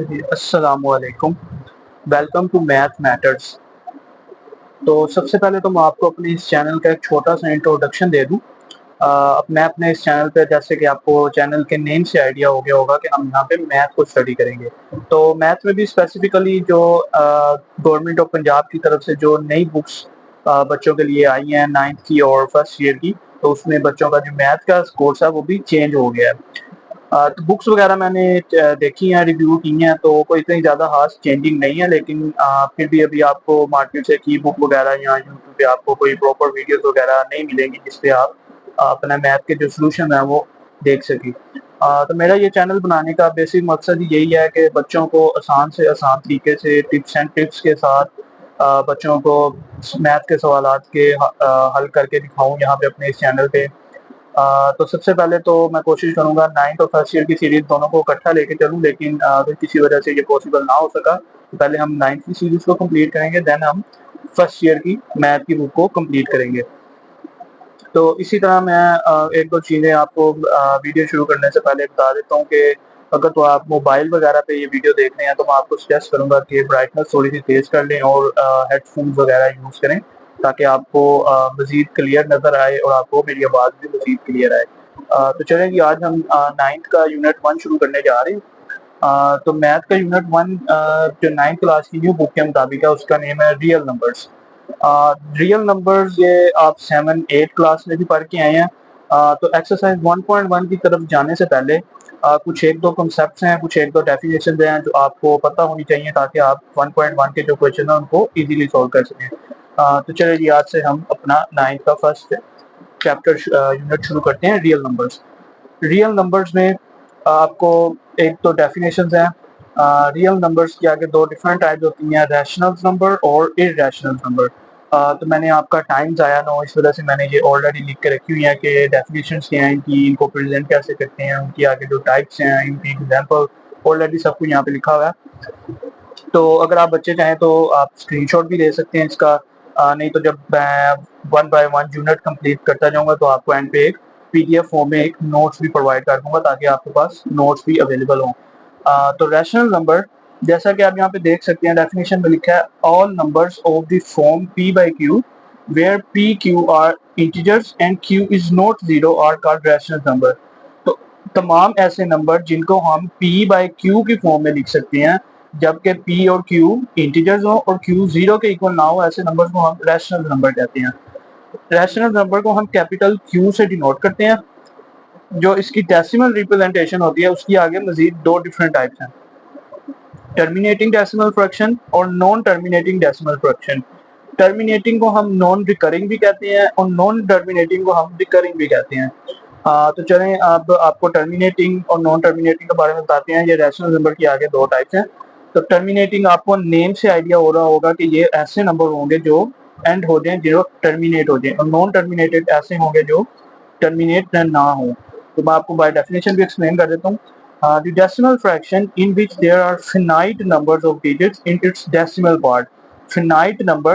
जी, अस्सलामुअलैकुम। Welcome to Math Matters. तो सबसे पहले तो मैं आपको अपने इस चैनल का एक छोटा-सा इंट्रोडक्शन दे दूँ। अब मैं अपने इस चैनल पे जैसे कि आपको चैनल के नेम से आइडिया हो गया होगा कि हम यहाँ पे मैथ को स्टडी करेंगे। तो मैथ में भी स्पेसिफिकली जो गवर्नमेंट ऑफ पंजाब की तरफ से जो नई बुक्स बच्चों के लिए आई हैं 9th की और फर्स्ट ईयर की, तो उसमें बच्चों का जो मैथ का कोर्स है वो भी चेंज हो गया है। तो बुक्स वगैरह मैंने देखी हैं, रिव्यू की हैं, तो कोई इतनी ज़्यादा ख़ास चेंजिंग नहीं है, लेकिन फिर भी अभी आपको मार्केट से ई बुक वगैरह या यूट्यूब पे आपको कोई प्रॉपर वीडियोज़ वगैरह नहीं मिलेंगी जिससे आप अपना मैथ के जो सॉल्यूशन है वो देख सकें। तो मेरा ये चैनल बनाने का बेसिक मकसद यही है कि बच्चों को आसान से आसान तरीके से टिप्स एंड ट्रिक्स के साथ बच्चों को मैथ के सवालात के हल करके दिखाऊँ यहाँ पे अपने इस चैनल पे। तो सबसे पहले तो मैं कोशिश करूँगा 9th और फर्स्ट ईयर की सीरीज़ दोनों को इकट्ठा लेके चलूँ, लेकिन अगर किसी वजह से ये पॉसिबल ना हो सका, तो पहले हम 9th की सीरीज़ को कंप्लीट करेंगे, देन हम फर्स्ट ईयर की मैथ की बुक को कंप्लीट करेंगे। तो इसी तरह मैं 1-2 चीज़ें आपको वीडियो शुरू करने से पहले बता देता हूँ कि अगर तो आप मोबाइल वगैरह पे ये वीडियो देख रहे हैं, तो मैं आपको सजेस्ट करूँगा कि ब्राइटनेस थोड़ी-सी तेज़ कर लें और हेडफ़ोन्स वगैरह यूज़ करें, ताकि आपको मज़ीद क्लियर नज़र आए और आपको मेरी आवाज़ भी मज़ीद क्लियर आए। तो चलें जी, आज हम 9th का यूनिट 1 शुरू करने जा रहे हैं। तो मैथ का यूनिट 1 जो 9th क्लास की न्यू बुक के मुताबिक है, उसका नेम है रियल नंबर्स। रियल नंबर्स ये आप 7-8 क्लास में भी पढ़ के आए हैं। तो एक्सरसाइज 1.1 की तरफ जाने से पहले कुछ 1-2 कॉन्सेप्ट्स हैं, कुछ 1-2 डेफिनेशंस हैं जो आपको पता होनी चाहिए, ताकि आप 1.1 के जो क्वेश्चन हैं उनको इजीली सॉल्व कर सकें। तो चलिए जी, आज से हम अपना 9th का फर्स्ट चैप्टर यूनिट शुरू करते हैं, रियल नंबर्स। रियल नंबर्स में आपको एक तो डेफिनेशंस हैं। रियल नंबर्स की आगे 2 डिफरेंट टाइप्स होती हैं, रैशनल नंबर और इर्रेशनल नंबर। तो मैंने आपका टाइम ज़ाया ना हो, इस वजह से मैंने ये ऑलरेडी लिख के रखी हुई है कि डेफिनेशंस क्या हैं इनकी, इनको प्रेजेंट कैसे करते हैं, उनकी आगे जो टाइप्स हैं, इनकी एग्जांपल ऑलरेडी सब कुछ यहाँ पे लिखा हुआ है। तो अगर आप बच्चे चाहें तो आप स्क्रीनशॉट भी ले सकते हैं इसका। नहीं तो जब मैं 1 बाय 1 यूनिट कंप्लीट करता जाऊँगा, तो आपको एंड पे एक पीडीएफ फॉर्म में एक नोट्स भी प्रोवाइड कर दूँगा, ताकि आपके पास नोट्स भी अवेलेबल हों। तो रैशनल नंबर, जैसा कि आप यहाँ पे देख सकते हैं, डेफिनेशन में लिखा है all numbers of the form p by q where p q are integers and q is not zero are called rational number। तो तमाम ऐसे नंबर जिनको हम p by q की फॉर्म में लिख सकते हैं, जबकि p और q इंटीजर्स हो और q जीरो के इक्वल ना हो, ऐसे नंबर को हम रैशनल नंबर कहते हैं। रैशनल नंबर को हम कैपिटल Q से डिनोट करते हैं। जो इसकी डेसिमल रिप्रेजेंटेशन होती है, उसकी आगे मजीद 2 डिफरेंट टाइप्स हैं, टर्मिनेटिंग डेसिमल फ्रैक्शन और non terminating decimal fraction. Terminating को हम नॉन रिकरिंग भी कहते हैं और नॉन टर्मिनेटिंग को हम रिकरिंग भी कहते हैं। तो चलें, अब आपको टर्मिनेटिंग और नॉन टर्मिनेटिंग के बारे में बताते हैं। ये रैशनल नंबर की आगे 2 टाइप्स हैं। तो टर्मिनेटिंग, आपको नेम से आइडिया हो रहा होगा कि ये ऐसे नंबर होंगे जो एंड हो जाएं, जो टर्मिनेट हो जाएं, और नॉन टर्मिनेटेड ऐसे होंगे जो टर्मिनेट ना हो। तो मैं आपको बाय डेफिनेशन भी एक्सप्लेन कर देता हूँ। The decimal fraction in which there are finite numbers of digits in its decimal part। finite number,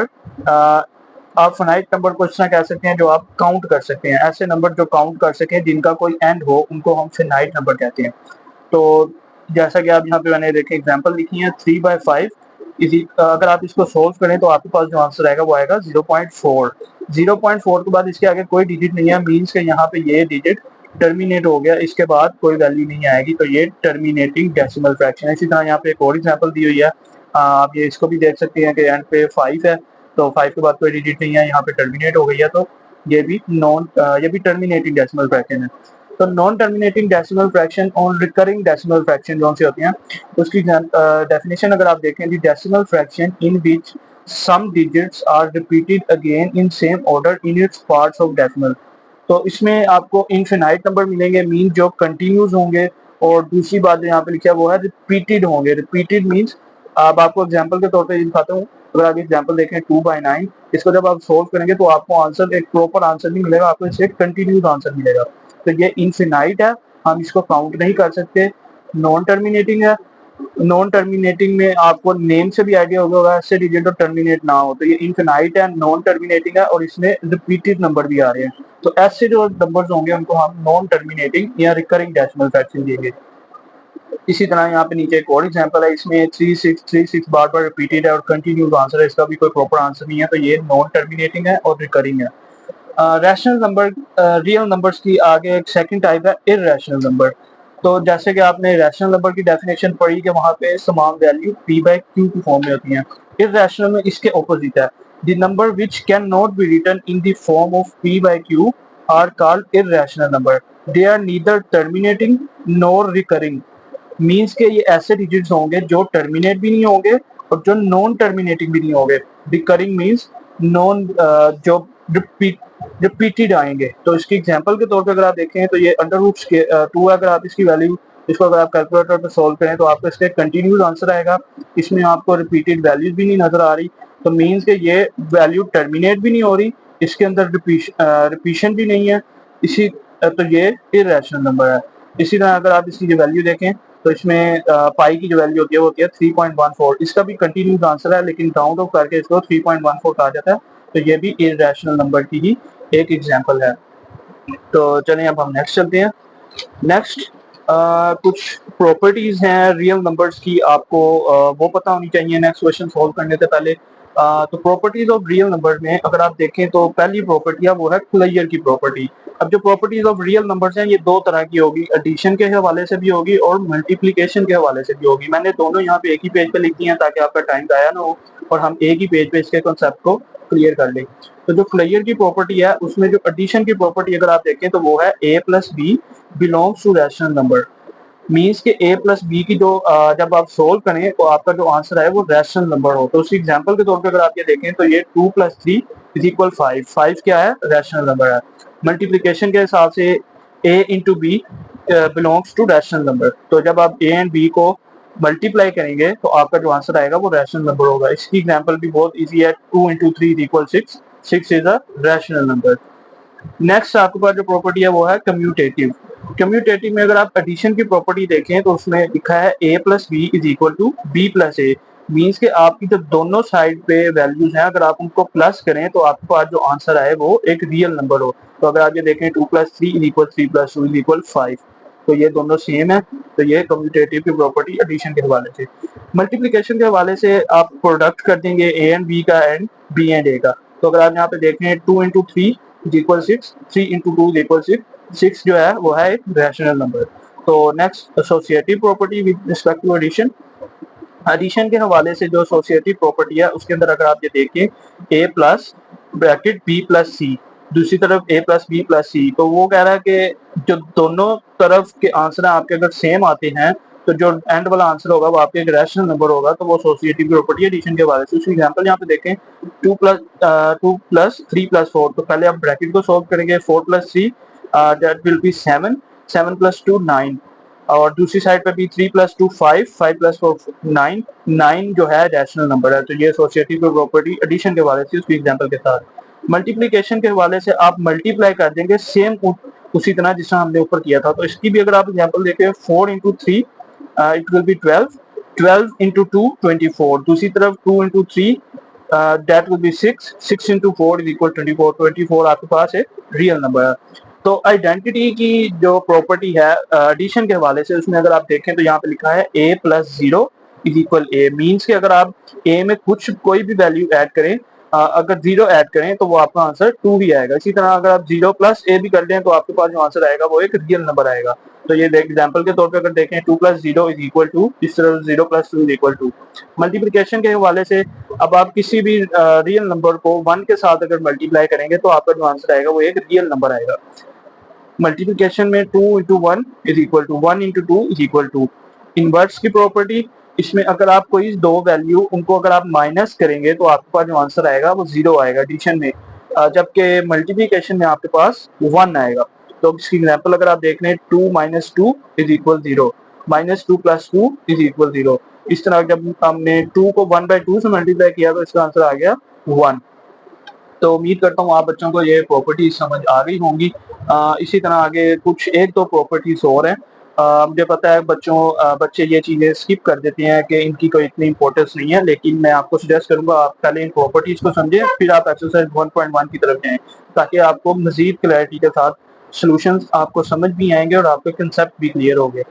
आप finite number को इस तरह कह सकते हैं जो आप काउंट कर सकते हैं। ऐसे नंबर जो काउंट कर सकें, जिनका कोई एंड हो, उनको हम finite number कहते हैं। तो जैसा कि आप यहाँ पे मैंने देखे एग्जांपल लिखी है, 3/5 इसी, अगर आप इसको सोल्व करें तो आपके पास जो आंसर आएगा वो आएगा 0.4। 0.4 के बाद इसके आगे कोई डिजिट नहीं है, मीन्स के यहाँ पे ये डिजिट टर्मिनेट हो गया, इसके बाद कोई वैल्यू नहीं आएगी, तो ये टर्मिनेटिंग डेसिमल फ्रैक्शन है। इसी तरह यहाँ पे एक और एग्जांपल दी हुई है, आप ये इसको भी देख सकते हैं कि एंड पे 5 है, तो 5 के बाद कोई डिजिट नहीं है, यहाँ पे टर्मिनेट हो गई है, तो ये भी टर्मिनेटिंग डेसिमल फ्रैक्शन है। तो नॉन टर्मिनेटिंग डेसिमल फ्रैक्शन और रिकरिंग डेसिमल फ्रैक्शन कौन सी होती हैं, उसकी डेफिनेशन अगर आप देखें, the decimal fraction in which some digits are repeated again in same order in its parts of decimal. तो इसमें आपको इनफिनाइट नंबर मिलेंगे, मीन जो कंटिन्यूज होंगे, और दूसरी बात जो यहाँ पे लिखा है वो है रिपीटेड होंगे। रिपीटेड मीन्स, अब आपको एग्जांपल के तौर पे दिखाता हूँ। अगर आप एग्जांपल देखें 2/9, इसको जब आप सोल्व करेंगे तो आपको आंसर एक प्रॉपर आंसर नहीं मिलेगा, आपको इससे कंटिन्यूज आंसर मिलेगा। तो ये इनफिनाइट है, हम इसको काउंट नहीं कर सकते। नॉन टर्मिनेटिंग है, नॉन टर्मिनेटिंग में आपको नेम से भी आइडिया होगा, ऐसे डिजिट तो टर्मिनेट ना हो, तो ये इनफिनाइट है, नॉन टर्मिनेटिंग है, और इसमें रिपीटेड नंबर भी आ रहे हैं। तो ऐसे जो नंबर्स होंगे उनको हम नॉन टर्मिनेटिंग या रिकरिंग डेसिमल फ्रैक्शन देंगे। इसी तरह यहाँ पे नीचे एक और एग्जांपल है, इसमें 3636 बार बार रिपीटेड है और कंटिन्यूस आंसर है, इसका भी कोई प्रॉपर आंसर नहीं है, तो ये नॉन टर्मिनेटिंग है और रिकरिंग है। रैशनल नंबर, रियल नंबर्स की आगे एक सेकंड टाइप है इररेशनल नंबर। तो जैसे कि आपने रैशनल नंबर की डेफिनेशन पढ़ी कि वहाँ पे समान वैल्यू p बाय q की फॉर्म में होती हैं। इररेशनल में इसके ऑपोजिट है, the number which can not be written in the form of p by q are called irrational number, they are neither terminating nor recurring. Means के ये ऐसे डिजिट्स होंगे जो टर्मिनेट भी नहीं होंगे और जो नॉन टर्मिनेटिंग भी नहीं होंगे। रिकरिंग मीन्स नॉन, जो रिपीटेड आएंगे। तो इसकी एग्जांपल के तौर पे अगर आप देखें तो ये अंडर रूट के 2, अगर आप इसकी वैल्यू, इसको अगर आप कैलकुलेटर पे सॉल्व करें तो आपको इसका कंटिन्यूस आंसर आएगा, इसमें आपको रिपीटेड वैल्यूज भी नहीं नजर आ रही, तो मीन्स के ये वैल्यू टर्मिनेट भी नहीं हो रही, इसके अंदर रिपीशन भी नहीं है, इसी तो ये इररेशनल नंबर है। इसी तरह अगर आप इसकी जो वैल्यू देखें तो इसमें पाई की जो वैल्यू होती है वो होती है 3.14, इसका भी कंटिन्यूस आंसर है लेकिन राउंड ऑफ करके इसको 3.14 कहा जाता है, तो ये भी इररेशनल नंबर की ही एक एग्जांपल है। तो चलिए अब हम नेक्स्ट चलते हैं। नेक्स्ट कुछ प्रॉपर्टीज हैं रियल नंबर्स की, आपको वो पता होनी चाहिए नेक्स्ट क्वेश्चन सॉल्व करने से पहले। तो प्रॉपर्टीज ऑफ रियल नंबर में अगर आप देखें तो पहली प्रॉपर्टी है वो है क्लियर की प्रॉपर्टी। अब जो प्रॉपर्टीज ऑफ रियल नंबर्स हैं ये दो तरह की होगी, एडिशन के हवाले से भी होगी और मल्टीप्लिकेशन के हवाले से भी होगी। मैंने दोनों यहाँ पे एक ही पेज पे लिख दी हैं ताकि आपका टाइम जाया ना हो और हम एक ही पेज पे इसके कॉन्सेप्ट को क्लियर कर लें। तो जो क्लियर की प्रॉपर्टी है उसमें जो एडिशन की प्रॉपर्टी अगर आप देखें तो वो है a plus b belongs to rational number. Means के a प्लस बी की जो जब आप सोल्व करें तो आपका जो आंसर है वो रैशनल नंबर हो। तो उसी एग्जांपल के तौर पे अगर आप ये देखें तो ये 2 प्लस 3 इज इक्वल 5, 5 क्या है, रैशनल नंबर है। मल्टीप्लिकेशन के हिसाब से a into b belongs to rational number, तो जब आप a एंड b को मल्टीप्लाई करेंगे तो आपका जो आंसर आएगा वो रैशनल नंबर होगा। इसकी एग्जांपल भी बहुत इजी है, 2 into 3 is equal 6, 6 is a rational number. Next आपके पास जो प्रॉपर्टी है वो है कम्यूटेटिव। कम्यूटेटिव में अगर आप एडिशन की प्रॉपर्टी देखें तो उसमें लिखा है a plus b is equal to b plus a. Means के आपकी जो दोनों साइड पे वैल्यूज हैं अगर आप उनको प्लस करें तो आपके पास जो आंसर आए वो एक रियल नंबर हो। तो अगर आप ये देखें 2 plus 3 is equal 3 plus 2 is equal 5, तो ये दोनों सेम है, तो ये कम्यूटेटिव की प्रॉपर्टी एडिशन के हवाले से। मल्टीप्लिकेशन के हवाले से आप प्रोडक्ट कर देंगे ए एंड बी का एंड बी एंड ए का। तो अगर आप यहाँ पे देखें 2 into 3 is equal 6, 3 into 2 is equal 6, 6 जो है वो है एक रैशनल नंबर। तो next associative property with respect to addition. Addition के हवाले से जो एसोसिएटिव प्रॉपर्टी है उसके अंदर अगर आप ये देखें a plus bracket b plus c, दूसरी तरफ a plus b plus c, तो वो कह रहा है कि जो दोनों तरफ के आंसर आपके अगर सेम आते हैं तो जो एंड वाला आंसर होगा वो आपके एक रैशनल नंबर होगा, तो वो एसोसिएटिव प्रॉपर्टी एडिशन के हवाले से। उसकी एग्जांपल यहाँ पे देखें 2 प्लस 3 प्लस 4, तो पहले आप ब्रैकेट को सॉल्व करेंगे, 4 plus 3 that will be 7, 7 plus 2 9, और दूसरी साइड पे भी 3 प्लस 2 5, 5 प्लस 4 9, 9 जो है रैशनल नंबर है। तो ये एसोसिएटिव प्रॉपर्टी एडिशन के हवाले से उसकी एग्जांपल के साथ। मल्टीप्लिकेशन के हवाले से आप मल्टीप्लाई कर देंगे सेम उसी तरह जिस तरह हमने ऊपर किया था। तो इसकी भी अगर आप एग्जांपल देखें 4 into 3 it will be 12, 12 into 2 24, दूसरी तरफ 2 into 3 that will be 6, 6 into 4 is equal 24, 24 आपके पास एक रियल नंबर है। तो आइडेंटिटी की जो प्रॉपर्टी है एडिशन के हवाले से उसमें अगर आप देखें तो यहाँ पे लिखा है a plus zero is equal A. Means के अगर आप a में कुछ कोई भी वैल्यू ऐड करें, अगर जीरो ऐड करें तो वो आपका आंसर 2 ही आएगा। इसी तरह अगर आप जीरो प्लस ए भी कर दें तो आपके पास जो आंसर आएगा वो एक रियल नंबर आएगा। तो ये एग्जांपल के तौर पे अगर देखें 2 plus zero is equal to, इस तरह 0 plus 2 is equal to. Multiplication के हवाले से अब आप किसी भी रियल नंबर को 1 के साथ अगर मल्टीप्लाई करेंगे तो आपका जो आंसर आएगा वो एक रियल नंबर आएगा। मल्टीप्लिकेशन में 2 into 1 is equal to 1 into 2 is equal to. Inverse की प्रॉपर्टी, इसमें अगर आप कोई दो वैल्यू उनको अगर आप माइनस करेंगे तो आपके पास जो आंसर आएगा वो 0 आएगा एडिशन में, जबकि मल्टीप्लिकेशन में आपके पास 1 आएगा। तो इसकी एग्जांपल अगर आप देख लें 2 minus 2 is equal 0, minus 2 plus 2 is equal 0। इस तरह जब हमने 2 को 1 बाई 2 से मल्टीप्लाई किया तो इसका आंसर आ गया 1। तो उम्मीद करता हूँ आप बच्चों को ये प्रॉपर्टीज समझ आ गई होंगी। इसी तरह आगे कुछ एक दो प्रॉपर्टीज और हैं। मुझे पता है बच्चे ये चीज़ें स्किप कर देते हैं कि इनकी कोई इतनी इंपॉर्टेंस नहीं है, लेकिन मैं आपको सजेस्ट करूंगा आप पहले इन प्रॉपर्टीज को समझें फिर आप एक्सरसाइज 1.1 की तरफ जाएं, ताकि आपको मजीद क्लैरिटी के साथ सॉल्यूशंस आपको समझ भी आएंगे और आपके कंसेप्ट भी क्लियर होंगे।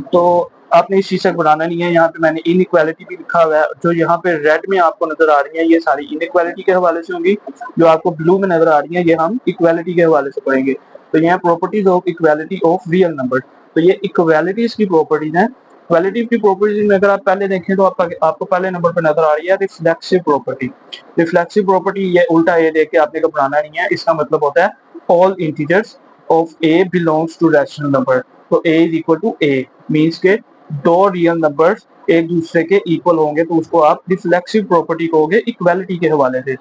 तो आपने इस चीज से घबराना नहीं है। यहाँ पे मैंने इनइक्वालिटी भी लिखा हुआ है, जो यहाँ पे रेड में आपको नजर आ रही है ये सारी इनइक्वालिटी के हवाले से होंगी, जो आपको ब्लू में नजर आ रही है ये हम इक्वालिटी के हवाले से पढ़ेंगे। तो यहाँ properties of equality of real number, तो ये इक्वालिटीज की प्रॉपर्टीज है। क्वालिटी की प्रॉपर्टीज में अगर आप पहले देखें तो आपको पहले नंबर पर नजर आ रही है रिफ्लेक्सिव प्रॉपर्टी। रिफ्लेक्सिव प्रॉपर्टी ये उल्टा ए देख के आपने घबराना नहीं है, इसका मतलब होता है all integers of a belongs to rational number. तो a is equal to A means के दो रियल नंबर्स एक दूसरे के इक्वल होंगे तो उसको आप रिफ्लेक्सिव प्रॉपर्टी कहोगे इक्वालिटी के हवाले से।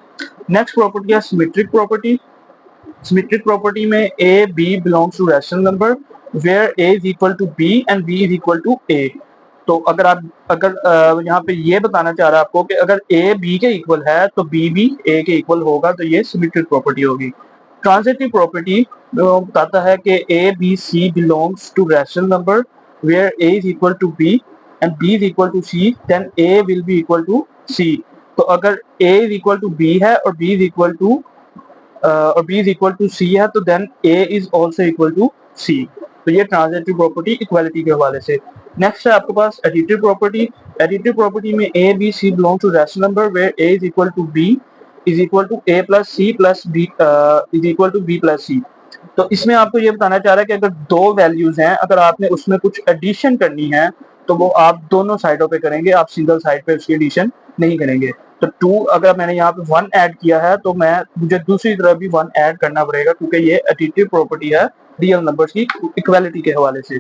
नेक्स्ट प्रॉपर्टी है सिमेट्रिक प्रॉपर्टी। सिमेट्रिक प्रॉपर्टी में a b belongs to rational number where A is equal to b and b is equal to a. तो अगर यहाँ पे ये बताना चाह रहा है आपको कि अगर ए बी के इक्वल है तो बी भी ए के इक्वल होगा, तो ये सिमेट्रिक प्रॉपर्टी होगी। ट्रांजिटिव प्रॉपर्टी बताता है कि a B C belongs to rational number where A is equal to b and b is equal to C, then a will be equal to c. तो अगर a is equal to b है और b is equal to c है तो then A is also equal to c. तो ये transitive property equality के हवाले से। नेक्स्ट है आपके पास एडिटिव प्रॉपर्टी। एडिटिव प्रॉपर्टी में a B c belong to rational number where A is equal to b is equal to a plus c plus b is equal to b plus c. तो इसमें आपको ये बताना चाह रहा है कि अगर दो वैल्यूज हैं, अगर आपने उसमें कुछ एडिशन करनी है तो वो आप दोनों साइडों पे करेंगे, आप सिंगल साइड पे उसकी एडिशन नहीं करेंगे। तो 2 अगर मैंने यहाँ पे 1 ऐड किया है तो मुझे दूसरी तरफ भी 1 ऐड करना पड़ेगा, क्योंकि ये एडिटिव प्रॉपर्टी है रियल नंबर्स की इक्वालिटी के हवाले से।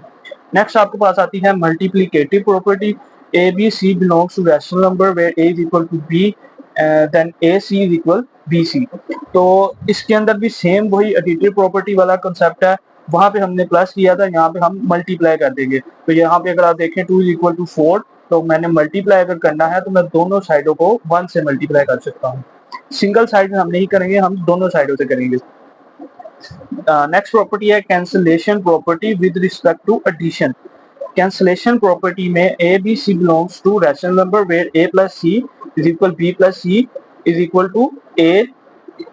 नेक्स्ट आपके पास आती है multiplicative property. A B C belongs to rational number where A is equal to B then A C is equal B C. तो इसके अंदर भी सेम वही एडिटिव प्रॉपर्टी वाला कंसेप्ट है। वहां पे हमने प्लस किया था, यहाँ पे हम मल्टीप्लाई कर देंगे। तो यहाँ पे अगर आप देखें 2 इज इक्वल टू 4, तो मैंने मल्टीप्लाई अगर करना है तो मैं दोनों साइडों को 1 से मल्टीप्लाई कर सकता हूँ। सिंगल साइड में हम नहीं करेंगे, हम दोनों साइडों से करेंगे। नेक्स्ट प्रॉपर्टी है cancellation property with respect to addition. Cancellation property में a B C belongs to rational number where a plus c is equal b plus c is equal to a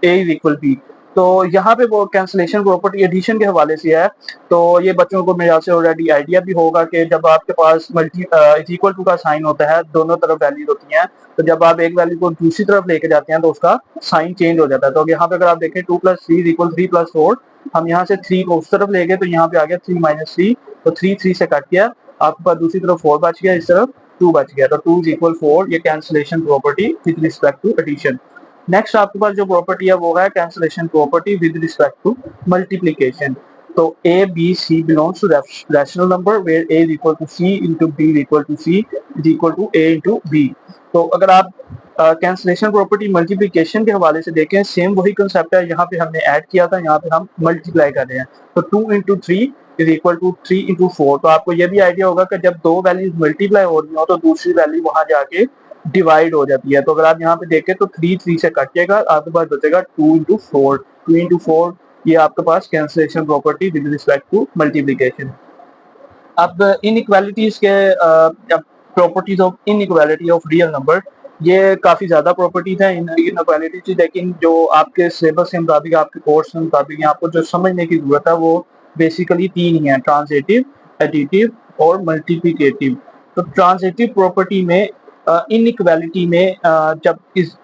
is equal b. तो यहाँ पे वो cancellation property addition के हवाले से है। तो ये बच्चों को मेरे ख्याल से ऑलरेडी आइडिया भी होगा कि जब आपके पास मल्टी इज इक्वल टू का साइन होता है, दोनों तरफ वैल्यूज होती हैं, तो जब आप एक वैल्यू को दूसरी तरफ लेके जाते हैं तो उसका साइन चेंज हो जाता है। तो यहाँ पे अगर आप देखें 2 प्लस 3 इज इक्वल 3 प्लस 4, हम यहाँ से 3 को उस तरफ ले गए तो यहाँ पे आ गया 3 माइनस 3, तो 3 3 से कट गया, आपके पास दूसरी तरफ 4 बच गया, इस तरफ 2 बच गया, तो 2 इज इक्वल 4। ये cancellation property with respect to addition. Next आपके पास जो प्रॉपर्टी है वो है cancellation property with respect to multiplication. तो a B C belongs to rational number where A is equal to c into b is equal to c is equal to a into b. तो अगर आप cancellation property multiplication के हवाले से देखें, same वही concept है। यहाँ पे हमने ऐड किया था, यहाँ पे हम मल्टीप्लाई कर रहे हैं। तो 2 into 3 is equal to 3 into 4। तो आपको ये भी आइडिया होगा कि जब दो वैल्यूज मल्टीप्लाई हो रही हो तो दूसरी वैल्यू वहां जाके डिवाइड हो जाती है। तो अगर आप यहाँ पे देखें तो 3 3 से कटेगा, आपके पास बचेगा 2 इंटू 4। 2 इंटू 4 ये आपके पास cancellation property with respect to multiplication. अब इनइक्वालिटीज के properties of inequality of real number, ये काफी ज्यादा प्रॉपर्टीज हैं इनइक्वालिटीज, लेकिन जो आपके सिलेबस के मुताबिक, आपके कोर्स के मुताबिक आपको जो समझने की जरूरत है वो बेसिकली 3 ही है, ट्रांजिटिव, एडिटिव और मल्टीप्लिकेटिव। तो ट्रांजिटिव प्रॉपर्टी में इनइक्वालिटी में जब इस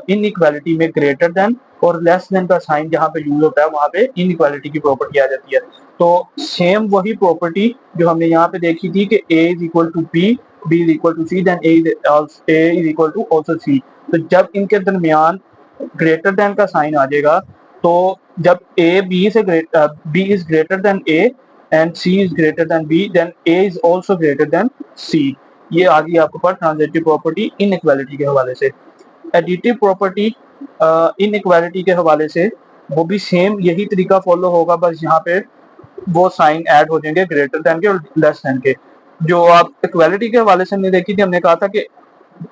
इनइक्वालिटी में ग्रेटर देन और लेस देन का साइन जहाँ पे यूज होता है वहां पे इनइक्वालिटी की प्रॉपर्टी आ जाती है। तो सेम वही प्रॉपर्टी जो हमने यहाँ पे देखी थी कि a is equal to B, B is equal to C, then A is equal to also C. तो जब इनके दरमियान ग्रेटर देन का साइन आ जाएगा, तो जब a b से b is greater than a and c is greater than b, then a is also greater than c। ये आ गई आपके पास ट्रांजिटिव प्रॉपर्टी इनइक्वालिटी के हवाले से। एडिटिव प्रॉपर्टी इनइक्वालिटी के हवाले से वो भी सेम यही तरीका फॉलो होगा, बस यहाँ पे वो साइन ऐड हो जाएंगे ग्रेटर देन के और लेस देन के। जो आप इक्वालिटी के हवाले से हमने देखी थी, हमने कहा था कि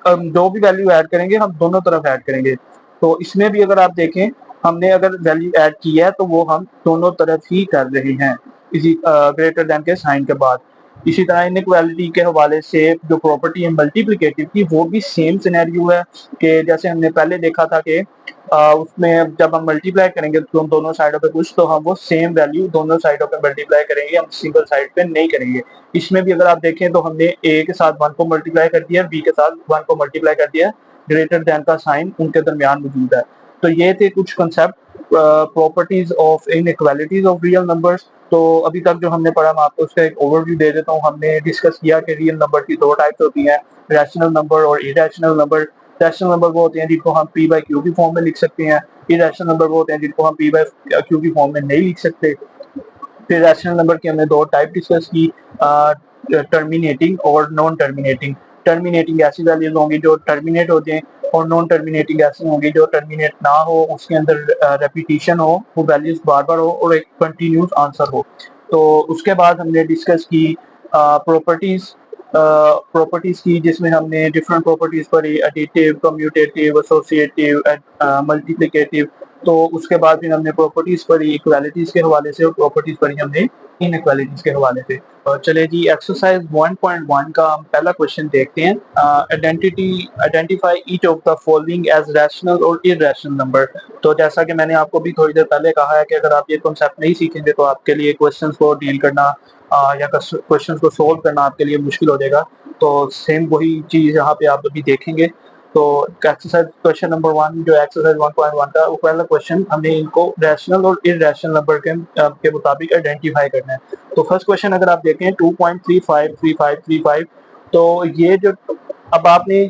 जो भी वैल्यू ऐड करेंगे हम दोनों तरफ ऐड करेंगे। तो इसमें भी अगर आप देखें, हमने अगर वैल्यू ऐड की है तो वो हम दोनों तरफ ही कर रहे हैं इसी ग्रेटर देन के साइन के बाद। इसी तरह इनइक्वालिटी के हवाले से जो प्रॉपर्टी है मल्टीप्लिकेटिव की, वो भी सेम सिनेरियो है कि जैसे हमने पहले देखा था कि उसमें जब हम मल्टीप्लाई करेंगे तो दोनों साइडों पे कुछ, तो हम वो सेम वैल्यू दोनों साइडों पे मल्टीप्लाई करेंगे, हम सिंगल साइड पे नहीं करेंगे। इसमें भी अगर आप देखें तो हमने ए के साथ 1 को मल्टीप्लाई कर दिया, बी के साथ 1 को मल्टीप्लाई कर दिया, ग्रेटर देन का साइन उनके दरमियान मौजूद है। तो ये थे कुछ concept properties of inequalities of real numbers. तो अभी तक जो हमने पढ़ा, मैं आपको उसका एक ओवरव्यू दे देता हूँ। हमने डिस्कस किया कि रियल नंबर की दो टाइप्स होती हैं, रैशनल नंबर और इरेशनल नंबर। रैशनल नंबर वो होते हैं जिनको हम पी बाई क्यू की फॉर्म में लिख सकते हैं, इरेशनल नंबर वो होते हैं जिनको हम पी बाई क्यू की फॉर्म में नहीं लिख सकते। फिर रैशनल नंबर की हमने दो टाइप डिस्कस की, टर्मिनेटिंग और नॉन टर्मिनेटिंग। टर्मिनेटिंग ऐसी वैल्यूज होंगी जो टर्मिनेट होते हैं, और नॉन टर्मिनेटिंग ऐसी होंगी जो टर्मिनेट ना हो, उसके अंदर रेपिटेशन हो, वो वैल्यूज बार बार हो और एक कंटिन्यूस आंसर हो। तो उसके बाद हमने डिस्कस की प्रॉपर्टीज की, जिसमें हमने डिफरेंट प्रॉपर्टीज पढ़ी, एडिटिव, कम्यूटेटिव, एसोसिएटिव, मल्टीप्लिकेटिव। तो उसके बाद फिर हमने प्रॉपर्टीज पढ़ी इक्वालिटीज के हवाले से, और प्रॉपर्टीज पढ़ी हमने इनइक्वालिटीज के हवाले से। और चले जी, एक्सरसाइज 1.1 का हम पहला क्वेश्चन देखते हैं। Identify each of the following as rational और इरैशनल नंबर। तो जैसा कि मैंने आपको भी थोड़ी देर पहले कहा है कि अगर आप ये कॉन्सेप्ट नहीं सीखेंगे तो आपके लिए क्वेश्चंस को डील करना या क्वेश्चंस को सोल्व करना आपके लिए मुश्किल हो जाएगा। तो सेम वही चीज यहाँ पे आप अभी देखेंगे। तो एक्सरसाइज क्वेश्चन नंबर 1 जो एक्सरसाइज 1.1 का वो पहला क्वेश्चन, हमने इनको रैशनल और इरैशनल नंबर के मुताबिक आइडेंटिफाई करना है। तो फर्स्ट क्वेश्चन अगर आप देखें 2.353535, तो ये जो अब आपने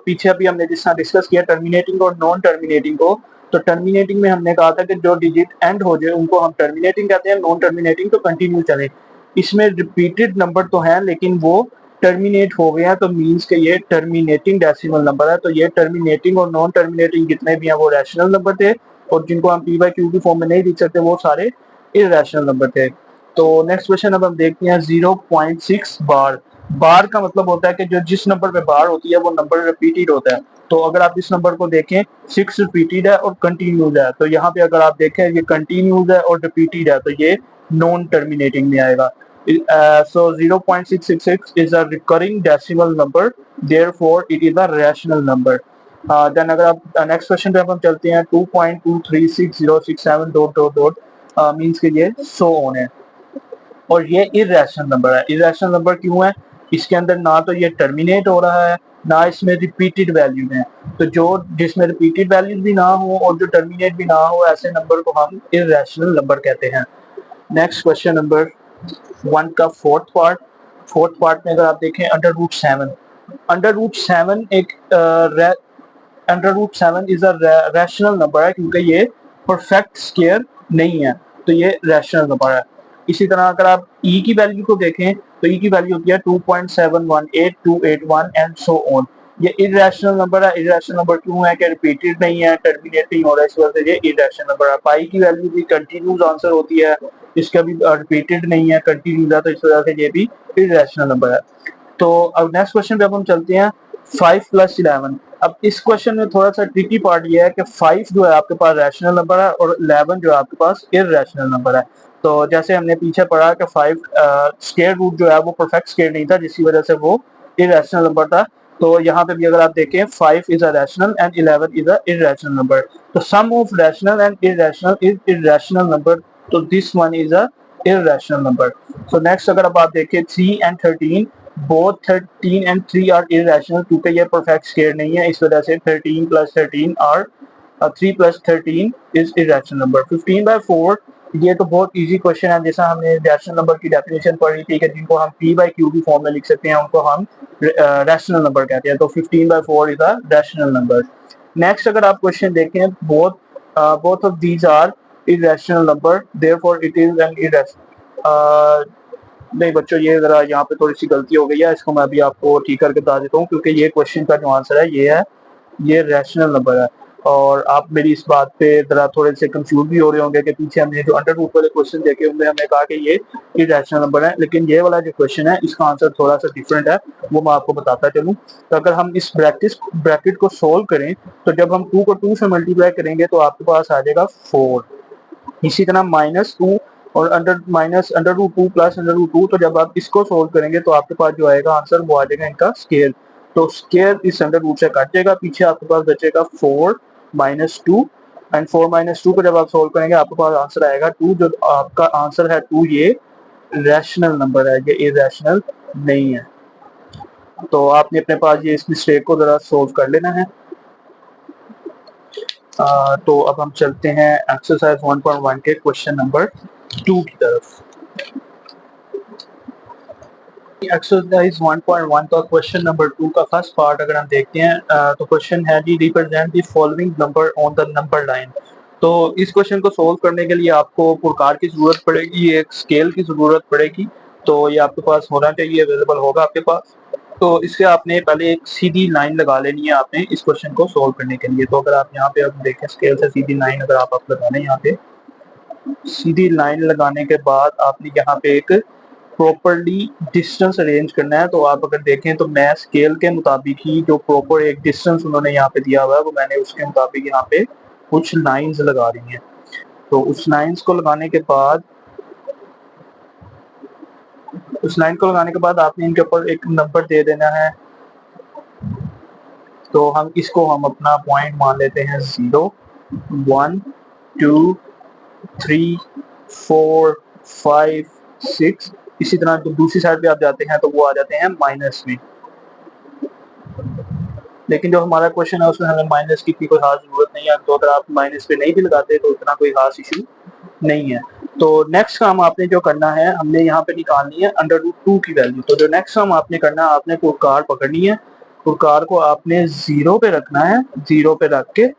पीछे अभी हमने जिस तरह डिस्कस किया टर्मिनेटिंग और नॉन टर्मिनेटिंग को, तो टर्मिनेटिंग में हमने कहा था कि जो डिजिट एंड हो जाए उनको हम टर्मिनेटिंग कहते हैं, नॉन टर्मिनेटिंग तो कंटिन्यू चले। इसमें रिपीटेड नंबर तो है लेकिन वो टर्मिनेट हो गया, तो मींस के ये टर्मिनेटिंग डेसिमल नंबर है। तो ये टर्मिनेटिंग और नॉन टर्मिनेटिंग जितने भी हैं वो रैशनल नंबर थे, और जिनको हम पी बाई क्यू की फॉर्म में नहीं लिख सकते वो सारे इरैशनल नंबर थे। तो नेक्स्ट क्वेश्चन अब हम देखते हैं 0.6 बार। बार का मतलब होता है कि जो जिस नंबर पे बार होती है वो नंबर रिपीटेड होता है। तो अगर आप इस नंबर को देखें 6 रिपीटेड है और कंटिन्यूज है, तो यहाँ पे अगर आप देखें ये कंटिन्यूज है और रिपीटेड है, तो ये नॉन टर्मिनेटिंग में आएगा। So 0.666 is a recurring decimal number, therefore it is a rational number. Then अगर आप नेक्स्ट क्वेश्चन पे हम चलते हैं 2.236067 डॉट डॉट डॉट, मीन्स के ये 100 ऑन है, और ये इरेशनल नंबर है। इरेशनल नंबर क्यों है? इसके अंदर ना तो ये टर्मिनेट हो रहा है, ना इसमें रिपीटेड वैल्यूज हैं। तो जो जिसमें रिपीटेड वैल्यूज भी ना हो और जो टर्मिनेट भी ना हो, ऐसे नंबर को हम इरेशनल नंबर कहते हैं। नेक्स्ट क्वेश्चन नंबर 1 का फोर्थ पार्ट में अगर आप देखें √7, √7 एक √7 इज अ रैशनल नंबर है, क्योंकि ये परफेक्ट स्क्वायर नहीं है, तो ये रैशनल नंबर है। इसी तरह अगर आप ई की वैल्यू को देखें तो ई की वैल्यू होती है 2.718281 एंड सो ऑन। ये इरेशनल नंबर है। इरेशनल नंबर क्यों है? कि रिपीटेड नहीं है, टर्मिनेट नहीं हो रहा है, इस वजह से ये इरेशनल नंबर है। पाई की वैल्यू भी कंटिन्यूस आंसर होती है, इसका भी रिपीटेड नहीं है, कंटिन्यूस है, तो इस वजह से ये भी इरेशनल नंबर है। तो अब नेक्स्ट क्वेश्चन पे अब हम चलते हैं 5 + 11। अब इस क्वेश्चन में थोड़ा सा ट्रिकी पार्ट ये है कि 5 जो है आपके पास रैशनल नंबर है और 11 जो है आपके पास इररेशनल नंबर है। तो जैसे हमने पीछे पढ़ा कि 5 स्क्वायर रूट जो है वो परफेक्ट स्क्वायर नहीं था, जिसकी वजह से वो इररेशनल नंबर था। तो यहाँ पे भी अगर आप देखें 5 is a rational and 11 is a irrational number. तो sum of rational and irrational is irrational number, तो this one is a irrational number. So next अगर अब आप देखें 3 and 13, both 13 and 3 are irrational, क्योंकि ये परफेक्ट स्क्वायर नहीं है, इस वजह से 13 + 13 आर 3 + 13 इज इरेशनल नंबर। 15/4, ये तो बहुत इजी क्वेश्चन है। जैसा हमने रैशनल नंबर की डेफिनेशन पढ़ी थी कि जिनको हम पी बाई क्यू की फॉर्म में लिख सकते हैं उनको हम रैशनल नंबर कहते हैं। तो 15/4 is a rational number. Next अगर आप क्वेश्चन देखें, both of these are irrational number, therefore it is an irrational. नहीं बच्चों, ये जरा यहाँ पे थोड़ी सी गलती हो गई है, इसको मैं अभी आपको ठीक करके बता देता हूँ, क्योंकि ये क्वेश्चन का जो आंसर है ये है, ये रैशनल नंबर है। और आप मेरी इस बात पे जरा थोड़े से कंफ्यूज भी हो रहे होंगे कि पीछे हमने जो अंडर रूट वाले क्वेश्चन देखे उनमें हमने कहा कि ये इरेशनल नंबर है, लेकिन ये वाला जो क्वेश्चन है इसका आंसर थोड़ा सा डिफरेंट है, वो मैं आपको बताता चलूँ। तो अगर हम इस ब्रैकेट को सोल्व करें, तो जब हम 2 को 2 से मल्टीप्लाई करेंगे तो आपके पास आ जाएगा 4। इसी तरह -2 और under minus under root two plus under root two, तो जब आप इसको सोल्व करेंगे तो आपके पास जो आएगा आंसर वो आ जाएगा इनका स्केयर। तो स्केयर इस अंडर रूट से कट जाएगा, पीछे आपके पास बचेगा 4 - 2 एंड 4 - 2 को जब आप सोल्व करेंगे आपके पास आंसर आएगा 2। जो आपका आंसर है 2 ये रैशनल नंबर है, ये इरेशनल नहीं है। तो आपने अपने पास ये इस मिस्टेक को जरा सोल्व कर लेना है। तो अब हम चलते हैं एक्सरसाइज 1.1 के क्वेश्चन नंबर 2 की तरफ। एक्सरसाइज 1.1 का क्वेश्चन नंबर 2 का फर्स्ट पार्ट अगर हम देखते हैं तो क्वेश्चन है जी represent the following number on the number line. तो इस क्वेश्चन को सोल्व करने के लिए आपको पुरकार की जरूरत पड़ेगी, एक स्केल की जरूरत पड़ेगी। तो ये आपके पास होना चाहिए, अवेलेबल होगा आपके पास। तो इससे आपने पहले एक सीधी लाइन लगा लेनी है आपने इस क्वेश्चन को सोल्व करने के लिए। तो अगर आप यहाँ पे अब देखें स्केल से सीधी लाइन अगर आप लगा लें, यहाँ पे सीधी लाइन लगाने के बाद आपने यहाँ पे एक प्रॉपरली डिस्टेंस अरेंज करना है। तो आप अगर देखें तो मैं स्केल के मुताबिक ही जो प्रॉपर एक डिस्टेंस उन्होंने यहाँ पे दिया हुआ है वो मैंने उसके मुताबिक यहाँ पे कुछ लाइंस लगा दी हैं। तो उस लाइंस को लगाने के बाद आपने इनके ऊपर एक नंबर दे देना है। तो हम अपना पॉइंट मान लेते हैं 0, 1, 2, 3, 4, 5, 6। इसी तरह तो दूसरी साइड पे आप जाते हैं तो वो आ जाते हैं माइनस में। लेकिन जो हमारा क्वेश्चन है उसमें हमें माइनस की कोई खास जरूरत नहीं है। तो अगर आप माइनस पे नहीं भी लगाते तो इतना कोई खास इशू नहीं है। तो नेक्स्ट काम आपने जो करना है, हमने यहाँ पे निकालनी है अंडर रूट 2 की वैल्यू। तो जो नेक्स्ट काम आपने करना है, आपने पुरकार पकड़नी है, पुरकार को आपने 0 पे रखना है। 0 पे रख के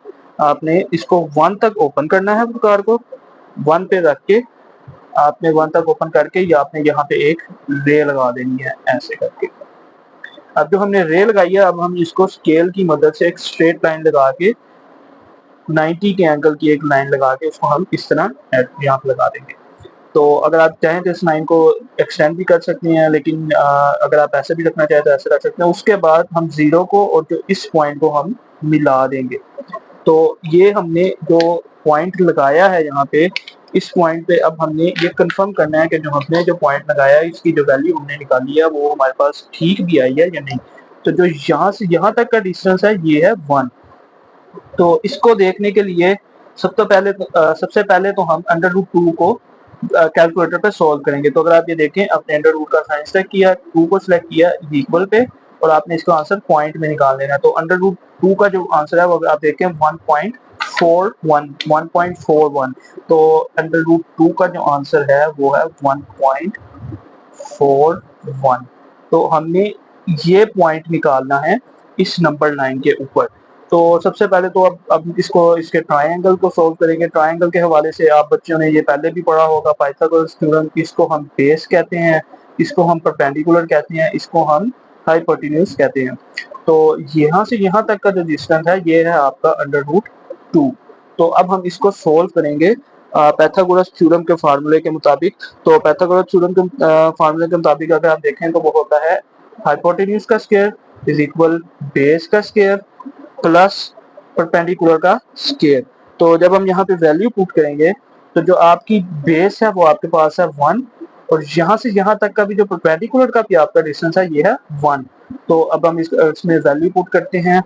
आपने इसको 1 तक ओपन करना है। पुरकार को 1 पे रख के आपने 1 तक ओपन करके या आपने यहाँ पे एक रे लगा देनी है ऐसे करके। अब जो हमने रे लगाई है, अब हम इसको स्केल की मदद से एक स्ट्रेट लाइन लगा के 90 के एंगल की एक लाइन लगा के उसको हम इस तरह यहाँ पे लगा देंगे। तो अगर आप चाहें तो इस लाइन को एक्सटेंड भी कर सकते हैं, लेकिन अगर आप ऐसे भी रखना चाहें तो ऐसे रख सकते हैं। उसके बाद हम 0 को और जो इस पॉइंट को हम मिला देंगे। तो ये हमने जो पॉइंट लगाया है यहाँ पे, इस पॉइंट पे अब हमने ये कंफर्म करना है कि जो हमने जो पॉइंट लगाया है इसकी जो वैल्यू हमने निकाली है वो हमारे पास ठीक भी आई है या नहीं। तो जो यहाँ से यहाँ तक का डिस्टेंस है ये है 1। तो इसको देखने के लिए सबसे पहले तो हम अंडर रूट 2 को कैलकुलेटर पे सॉल्व करेंगे। तो अगर आप ये देखें, अपने अंडर रूट का साइन सेलेक्ट किया, 2 को सिलेक्ट किया इक्वल पे, और आपने इसका आंसर पॉइंट में निकाल लेना है। तो अंडर रूट 2 का जो आंसर है वो अगर आप देखें 1.41। तो अंडर रूट 2 का जो आंसर है वो है 1.41। तो हमने ये पॉइंट निकालना है इस नंबर लाइन के ऊपर। तो सबसे पहले तो अब इसको इसके ट्रायंगल को सॉल्व करेंगे। ट्रायंगल के हवाले से आप बच्चों ने ये पहले भी पढ़ा होगा, पाइथागोरस थ्योरम। इसको हम बेस कहते हैं, इसको हम परपेंडिकुलर कहते हैं, इसको हम हाइपोटेन्यूज कहते हैं। तो यहाँ से यहाँ तक का जो डिस्टेंस है ये है आपका अंडर रूट 2। तो अब हम इसको सोल्व करेंगे पाइथागोरस थ्योरम के फार्मूले के मुताबिक। तो पाइथागोरस थ्योरम के फार्मूले के मुताबिक अगर आप देखें तो वो होता है हाइपोटेन्यूज का स्क्वायर इज इक्वल बेस का स्क्वायर प्लस परपेंडिकुलर का स्क्वायर। तो जब हम यहाँ पे वैल्यू पुट करेंगे तो जो आपकी बेस है वो आपके पास है 1, और यहाँ से यहाँ तक का भी जो परपेंडिकुलर का भी आपका डिस्टेंस है ये है 1। तो अब हम इसमें वैल्यू पुट करते हैं।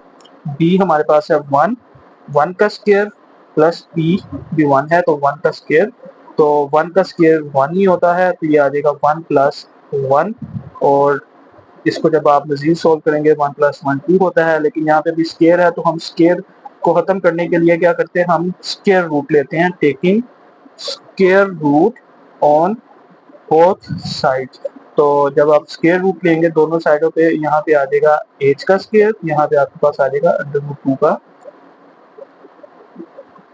b हमारे पास है 1, 1 का स्क्वायर प्लस b भी 1 है तो 1 का स्क्वायर। तो 1 का स्क्वायर 1 ही होता है, तो ये आ जाएगा 1 + 1। और इसको जब आप मजीद सोल्व करेंगे 1 + 1 2 होता है, लेकिन यहाँ पे भी स्केयर है तो हम स्केयर को खत्म करने के लिए क्या करते हैं, हम स्केयर रूट लेते हैं, taking square root on both sides. तो जब आप स्केयर रूट लेंगे दोनों साइडों पे, यहाँ पे आ जाएगा h का स्केयर, यहाँ पे आपके पास आ जाएगा अंडर रूट 2 का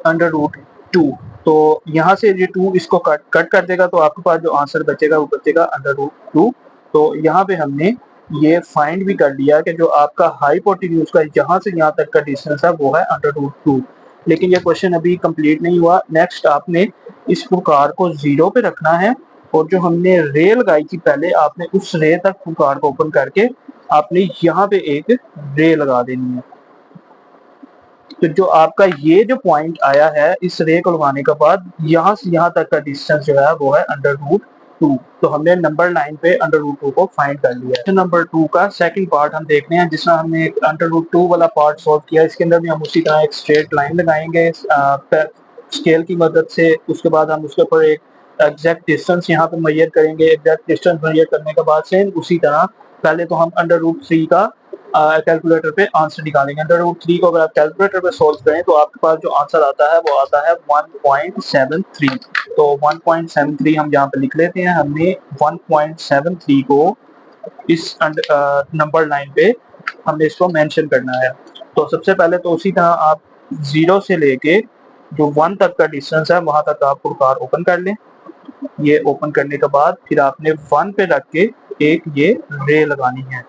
अंडर रूट 2। तो यहाँ से ये 2 इसको कट कर देगा, तो आपके पास जो आंसर बचेगा वो बचेगा अंडर रूट 2। तो यहाँ पे हमने ये फाइंड भी कर लिया कि जो आपका हाइपोटेन्यूज का यहाँ से यहाँ तक का डिस्टेंस है वो है अंडर रूट 2। लेकिन ये क्वेश्चन अभी कंप्लीट नहीं हुआ। नेक्स्ट आपने इस पुकार को 0 पे रखना है, और जो हमने रे लगाई थी पहले, आपने उस रे तक पुकार को ओपन करके आपने यहाँ पे एक रे लगा देनी है। तो जो आपका ये जो पॉइंट आया है इस रे को लगाने के बाद यहाँ से यहाँ तक का डिस्टेंस जो है वो है √2। तो हमने नंबर 9 पे √2 को फाइंड कर लिया है। नंबर 2 का सेकंड पार्ट हम देखते हैं, जिसमें हमने √2 वाला पार्ट सॉल्व किया। इसके अंदर भी हम उसी तरह एक स्ट्रेट लाइन लगाएंगे स्केल की मदद से। उसके बाद हम उसके ऊपर एक एग्जैक्ट डिस्टेंस यहाँ पे मेजर करेंगे। एग्जैक्ट डिस्टेंस मेजर करने के बाद से उसी तरह पहले तो हम √3 का कैलकुलेटर पे आंसर निकालेंगे। √3 को अगर आप कैलकुलेटर पे सोल्व करें तो आपके पास जो आंसर आता है वो आता है 1.73। तो 1.73 हम यहाँ पे लिख लेते हैं। हमने 1.73 को इस नंबर 9 पे हमने इसको मेंशन करना है। तो सबसे पहले तो उसी तरह आप 0 से लेके जो 1 तक का डिस्टेंस है वहां तक आप कार ओपन कर लें। ये ओपन करने के बाद फिर आपने 1 पे रख के एक ये रे लगानी है।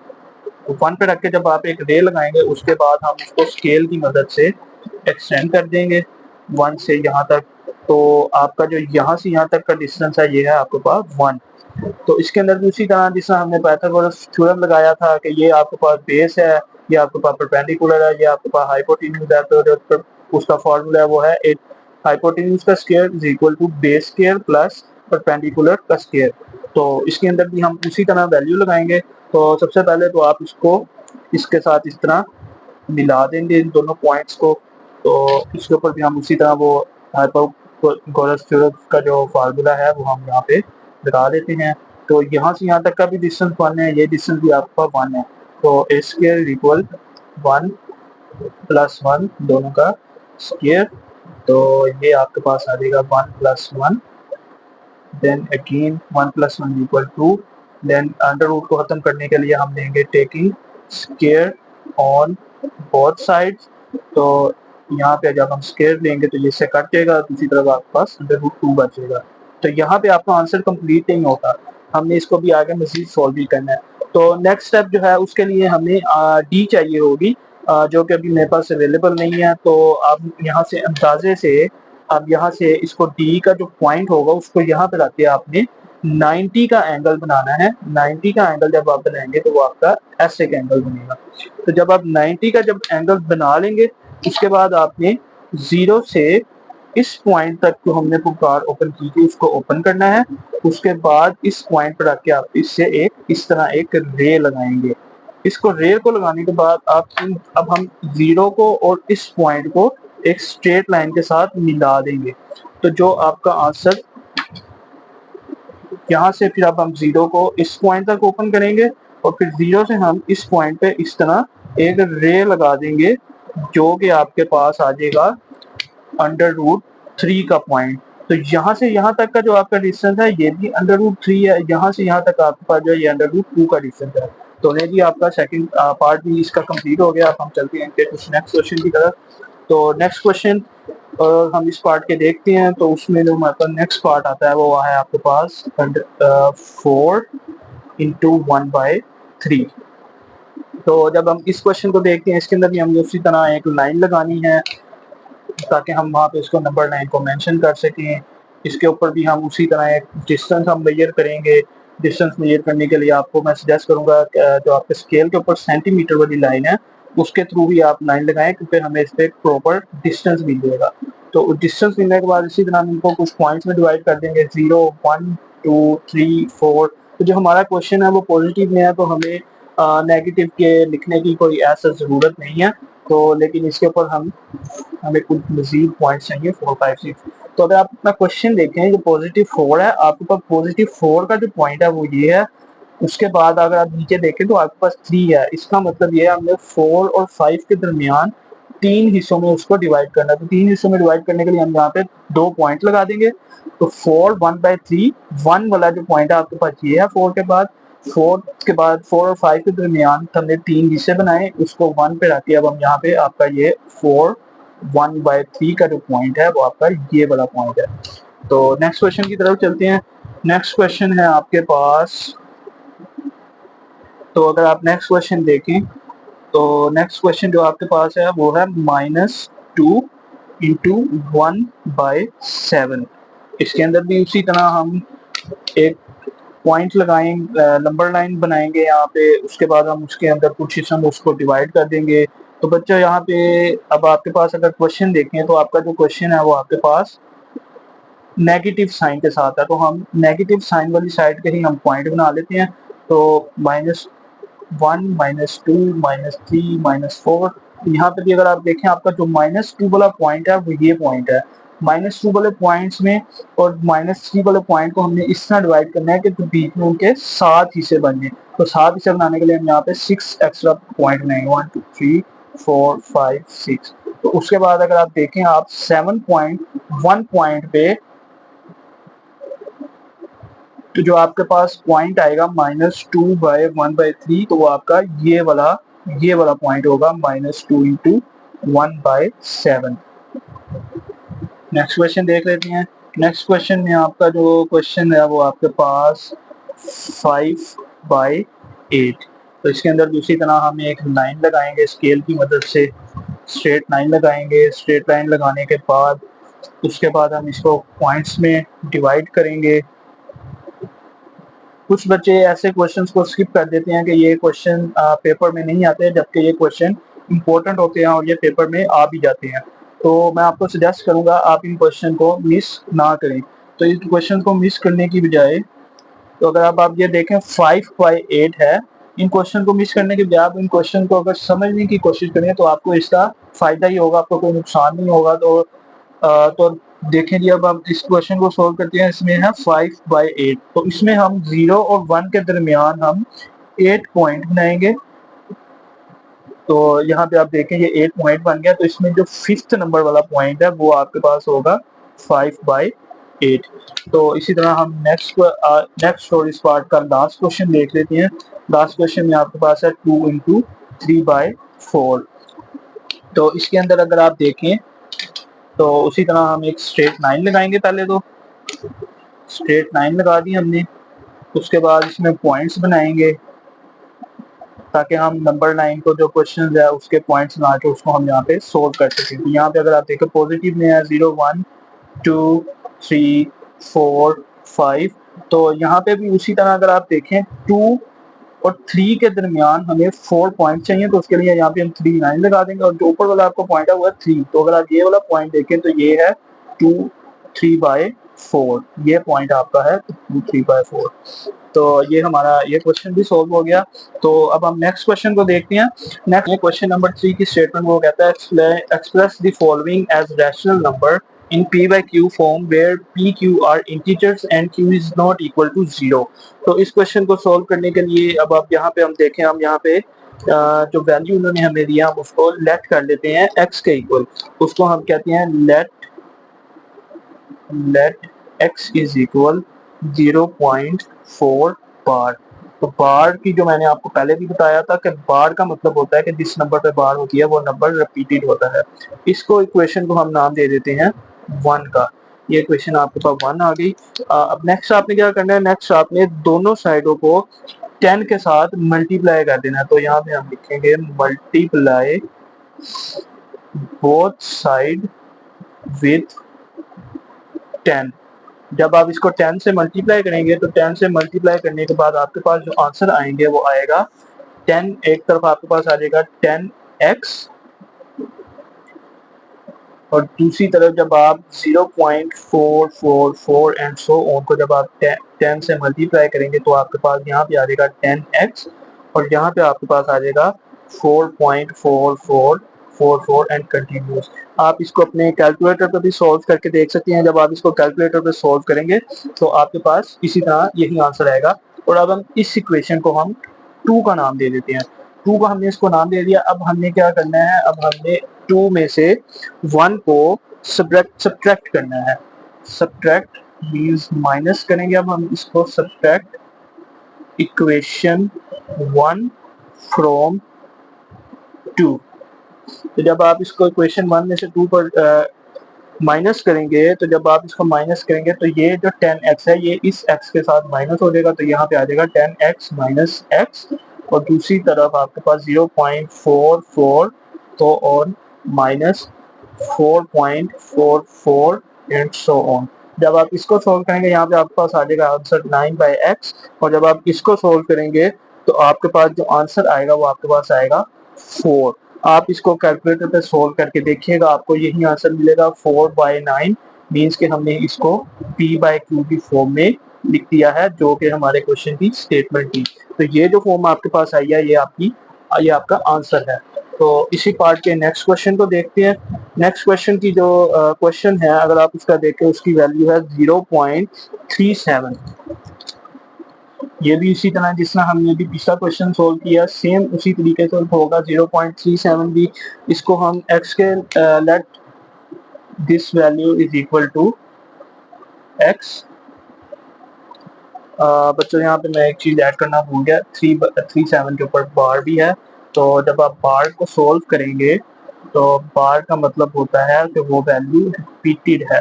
तो 1 पे रख के जब आप एक रे लगाएंगे उसके बाद हम उसको स्केल की मदद से एक्सटेंड कर देंगे 1 से यहाँ तक। तो आपका जो यहाँ से यहाँ तक का डिस्टेंस है ये है आपके पास 1। तो इसके अंदर भी उसी तरह जिसमें हमने पाइथागोरस थ्योरम लगाया था कि ये आपके पास बेस है, ये आपके पास परपेंडिकुलर है, ये आपके पास हाइपोटेन्यूज है। तो जो उसका फॉर्मूला है वो है एक हाइपोटेन्यूज का square is equal to base square plus perpendicular का स्क्वायर। तो इसके अंदर भी हम उसी तरह वैल्यू लगाएंगे। तो सबसे पहले तो आप इसको इसके साथ इस तरह मिला देंगे इन दोनों पॉइंट्स को। तो इसके ऊपर भी हम उसी तरह वो हाइपोगोरस थ्योरम का जो फार्मूला है वो हम यहाँ पे लगा देते हैं। तो यहाँ से यहाँ तक का भी डिस्टेंस 1 है, ये डिस्टेंस भी आपका 1 है। तो a स्क्वायर इक्वल 1 प्लस 1 दोनों का स्क्वायर। तो ये आपके पास आ जाएगा 1 plus 1, then again 1 plus 1 equal 2। Then under root को खत्म करने के लिए हम लेंगे taking square on both sides. तो यहाँ पे जब हम स्क्वायर लेंगे तो ये से कट जाएगा, दूसरी तरफ आपके पास √2 बचेगा। तो यहाँ पे आपका आंसर कंप्लीट नहीं होता, हमने इसको भी आगे मजीद सॉल्व भी करना है। तो नेक्स्ट स्टेप जो है उसके लिए हमें डी चाहिए होगी, जो कि अभी मेरे पास अवेलेबल नहीं है। तो आप यहाँ से अंदाजे से अब यहाँ से इसको डी का जो पॉइंट होगा उसको यहाँ पे रख के आपने 90 का एंगल बनाना है। 90 का एंगल जब आप बनाएंगे तो वो आपका ऐसे का एंगल बनेगा। तो जब आप 90 का जब एंगल बना लेंगे उसके बाद आपने 0 से इस पॉइंट तक जो हमने कार ओपन की थी उसको ओपन करना है। उसके बाद इस पॉइंट पर रख के आप इससे एक इस तरह एक रे लगाएंगे। इसको रे को लगाने के बाद आप अब हम 0 को और इस पॉइंट को एक स्ट्रेट लाइन के साथ मिला देंगे। तो जो आपका आंसर यहाँ से फिर अब हम 0 को इस पॉइंट तक ओपन करेंगे और फिर 0 से हम इस पॉइंट पे इस तरह एक रे लगा देंगे जो कि आपके पास आ जाएगा √3 का पॉइंट। तो यहाँ से यहाँ तक का जो आपका डिस्टेंस है ये भी √3 है, यहाँ से यहाँ तक आपके पास जो ये √2 का डिस्टेंस है। तो नहीं जी आपका सेकंड पार्ट भी इसका कंप्लीट हो गया। अब हम चलते हैं कुछ नेक्स्ट क्वेश्चन की तरफ। तो नेक्स्ट क्वेश्चन और हम इस पार्ट के देखते हैं। तो उसमें जो हमारे पास नेक्स्ट पार्ट आता है वो है आपके पास 4 इंटू 1/3। तो जब हम इस क्वेश्चन को देखते हैं इसके अंदर भी हमें उसी तरह एक लाइन लगानी है ताकि हम वहाँ पे इसको नंबर 9 को मेंशन कर सकें। इसके ऊपर भी हम उसी तरह एक डिस्टेंस हम मेजर करेंगे। डिस्टेंस मेजर करने के लिए आपको मैं सजेस्ट करूंगा जो आपके स्केल के ऊपर सेंटीमीटर वाली लाइन है उसके थ्रू भी आप लाइन लगाएं, क्योंकि हमें इस पर प्रॉपर डिस्टेंस मिल जाएगा। तो डिस्टेंस मिलने के बाद इसी तरह हम इनको कुछ पॉइंट्स में डिवाइड कर देंगे 0, 1, 2, 3, 4। तो जो हमारा क्वेश्चन है वो पॉजिटिव में है तो हमें नेगेटिव के लिखने की कोई ऐसा ज़रूरत नहीं है। तो लेकिन इसके ऊपर हमें कुछ मजीद पॉइंट्स चाहिए 4, 5, 6। तो अगर आप अपना क्वेश्चन देखें जो +4 है आपके पास +4 का जो पॉइंट है वो ये है। उसके बाद अगर आप नीचे देखें तो आपके पास 3 है। इसका मतलब ये है हमने 4 और 5 के दरमियान 3 हिस्सों में उसको डिवाइड करना है। तो 3 हिस्सों में डिवाइड करने के लिए हम यहाँ पे 2 पॉइंट लगा देंगे। तो 4 1/3 1 वाला जो पॉइंट है आपके पास ये है 4 के बाद। 4 और 5 के दरमियान हमने 3 हिस्से बनाए, उसको 1 पे रख के अब हम यहाँ पे आपका ये 4 1/3 का जो पॉइंट है वो आपका ये वाला पॉइंट है। तो नेक्स्ट क्वेश्चन की तरफ चलते हैं। नेक्स्ट क्वेश्चन है आपके पास, तो अगर आप नेक्स्ट क्वेश्चन देखें तो नेक्स्ट क्वेश्चन जो आपके पास है वो है -2 इंटू 1/7। इसके अंदर भी उसी तरह हम एक पॉइंट लगाएंगे, नंबर लाइन बनाएंगे यहाँ पे। उसके बाद हम उसके अंदर कुछ हिस्सों में उसको डिवाइड कर देंगे तो बच्चों यहाँ पे अब आपके पास अगर क्वेश्चन देखें तो आपका जो क्वेश्चन है वो आपके पास नेगेटिव साइन के साथ है, तो हम नेगेटिव साइन वाली साइड के ही हम पॉइंट बना लेते हैं। तो -1 -2 -3 -4, यहाँ पे भी अगर आप देखें आपका जो -2 वाला पॉइंट है वो ये पॉइंट है। -2 वाले पॉइंट्स में और -3 वाले पॉइंट को हमने इस तरह डिवाइड करना है कि तो बीच में उनके 7 हिस्से बन जाए। तो 7 हिस्से बनाने के लिए हम यहाँ पे 6 एक्स्ट्रा पॉइंट बनाएंगे, 1 2 3 4 5 6। तो उसके बाद अगर आप देखें आप 7.1 पॉइंट पे तो जो आपके पास पॉइंट आएगा -2/1/3, तो वो आपका ये वाला पॉइंट होगा -2 इंटू 1/7। नेक्स्ट क्वेश्चन देख लेते हैं। नेक्स्ट क्वेश्चन में आपका जो क्वेश्चन है वो आपके पास 5/8। तो इसके अंदर दूसरी तरह हम एक लाइन लगाएंगे स्केल की मदद से, स्ट्रेट लाइन लगाएंगे। स्ट्रेट लाइन लगाने के बाद उसके बाद हम इसको पॉइंट्स में डिवाइड करेंगे। कुछ बच्चे ऐसे क्वेश्चंस को स्किप कर देते हैं कि ये क्वेश्चन पेपर में नहीं आते, जबकि ये क्वेश्चन इंपॉर्टेंट होते हैं और ये पेपर में आ भी जाते हैं। तो मैं आपको सजेस्ट करूंगा आप इन क्वेश्चन को मिस ना करें। तो इस क्वेश्चन को मिस करने की बजाय, तो अगर आप ये देखें 5/8 है, इन क्वेश्चन को मिस करने के बजाय आप इन क्वेश्चन को अगर समझने की कोशिश करें तो आपको इसका फायदा ही होगा, आपको कोई नुकसान नहीं होगा। तो देखें जी, अब हम इस क्वेश्चन को सोल्व करते हैं। इसमें है 5/8, तो इसमें हम 0 और 1 के दरमियान हम 8 पॉइंट बनाएंगे। तो यहाँ पे आप देखें ये 8 पॉइंट बन गया। तो इसमें जो 5th नंबर वाला पॉइंट है वो आपके पास होगा 5/8। तो इसी तरह हम नेक्स्ट और इस पार्ट का लास्ट क्वेश्चन देख लेते हैं। लास्ट क्वेश्चन में आपके पास है 2 इंटू 3/4। तो इसके अंदर अगर आप देखें तो उसी तरह हम एक स्ट्रेट लाइन लगाएंगे। पहले तो स्ट्रेट लाइन लगा दी हमने, उसके बाद इसमें पॉइंट्स बनाएंगे ताकि हम नंबर लाइन को जो क्वेश्चन है उसके पॉइंट्स बना के उसको हम यहाँ पे सोल्व कर सकें। तो यहाँ पे अगर आप देखें पॉजिटिव में है 0 1 2 3 4 5। तो यहाँ पे भी उसी तरह अगर आप देखें 2 और 3 के दरमियान हमें 4 पॉइंट चाहिए, तो उसके लिए यहाँ पे हम 3 लाइन लगा देंगे और जो ऊपर वाला आपको पॉइंट है वो है 3। तो अगर आप ये वाला पॉइंट देखें तो ये है 2 3/4, ये पॉइंट आपका है 2 3/4। तो ये हमारा ये क्वेश्चन भी सोल्व हो गया। तो अब हम नेक्स्ट क्वेश्चन को देखते हैं। नेक्स्ट क्वेश्चन नंबर 3 की स्टेटमेंट वो कहता है express the following as rational number in p by q form where p q are integers and q is not equal to 0। तो इस क्वेश्चन को सोल्व करने के लिए अब आप यहाँ पे हम देखें, हम यहाँ पे जो वैल्यू उन्होंने हमें दिया हम उसको लेट कर लेते हैं x के इक्वल। उसको हम कहते हैं लेट x इज इक्वल 0.4 बार। तो बार की जो मैंने आपको पहले भी बताया था कि बार का मतलब होता है कि जिस नंबर पे बार होती है वो नंबर रिपीटेड होता है। इसको इक्वेशन को हम नाम दे देते हैं 1 का। ये इक्वेशन आपके पास 1 आ गई। अब नेक्स्ट आपने क्या करना है, नेक्स्ट आपने दोनों साइडों को 10 के साथ मल्टीप्लाई कर देना है। तो यहाँ पे हम लिखेंगे मल्टीप्लाई बोथ साइड विथ 10। जब आप इसको 10 से मल्टीप्लाई करेंगे तो 10 से मल्टीप्लाई करने के बाद आपके पास जो आंसर आएंगे वो आएगा 10। एक तरफ आपके पास आ जाएगा 10x और दूसरी तरफ जब आप 0.444 एंड सो ऑन को जब आप 10 से मल्टीप्लाई करेंगे तो आपके पास यहाँ पे आ जाएगा 10x और यहाँ पे आपके पास आ जाएगा 4.4444 एंड कंटिन्यूस। आप इसको अपने कैलकुलेटर पर भी सॉल्व करके देख सकते हैं। जब आप इसको कैलकुलेटर पर सॉल्व करेंगे तो आपके पास इसी तरह यही आंसर आएगा। और अब हम इस इक्वेशन को हम 2 का नाम दे देते हैं। 2 का हमने इसको नाम दे दिया। अब हमने क्या करना है, अब हमने 2 में से 1 को सब्ट्रैक्ट करना है। सब्ट्रैक्ट मींस माइनस करेंगे। अब हम इसको सब्ट्रैक्ट इक्वेशन 1 फ्रॉम 2। तो जब आप इसको इक्वेशन 1 में से 2 पर माइनस करेंगे, तो जब आप इसको माइनस करेंगे तो ये जो 10x है ये इस x के साथ माइनस हो जाएगा। तो यहाँ पे आ जाएगा 10x माइनस x और दूसरी तरफ आपके पास 0.44 तो और माइनस 4.44 एंड सो ऑन। जब आप इसको सोल्व करेंगे यहाँ पे आपके पास आ जाएगा आंसर 9/x और जब आप इसको सोल्व करेंगे तो आपके पास जो आंसर आएगा वो आपके पास आएगा 4। आप इसको कैलकुलेटर पे सोल्व करके देखिएगा, आपको यही आंसर मिलेगा 4/9 मीन्स कि हमने इसको p/q की फॉर्म में लिख दिया है, जो कि हमारे क्वेश्चन की स्टेटमेंट थी। तो ये जो फॉर्म आपके पास आई है ये आपका आंसर है। तो इसी पार्ट के नेक्स्ट क्वेश्चन को देखते हैं। नेक्स्ट क्वेश्चन की जो क्वेश्चन है, अगर आप इसका देखें, उसकी वैल्यू है 0.37। ये भी इसी तरह जिस तरह हमने भी पिछला क्वेश्चन सोल्व किया, सेम उसी तरीके से होगा। 0.37 भी इसको हम x के let this value is equal to x। बच्चों यहाँ पे मैं एक चीज ऐड करना भूल गया, 337 के ऊपर बार भी है। तो जब आप बार को सोल्व करेंगे तो बार का मतलब होता है कि वो वैल्यू रिपीटेड है।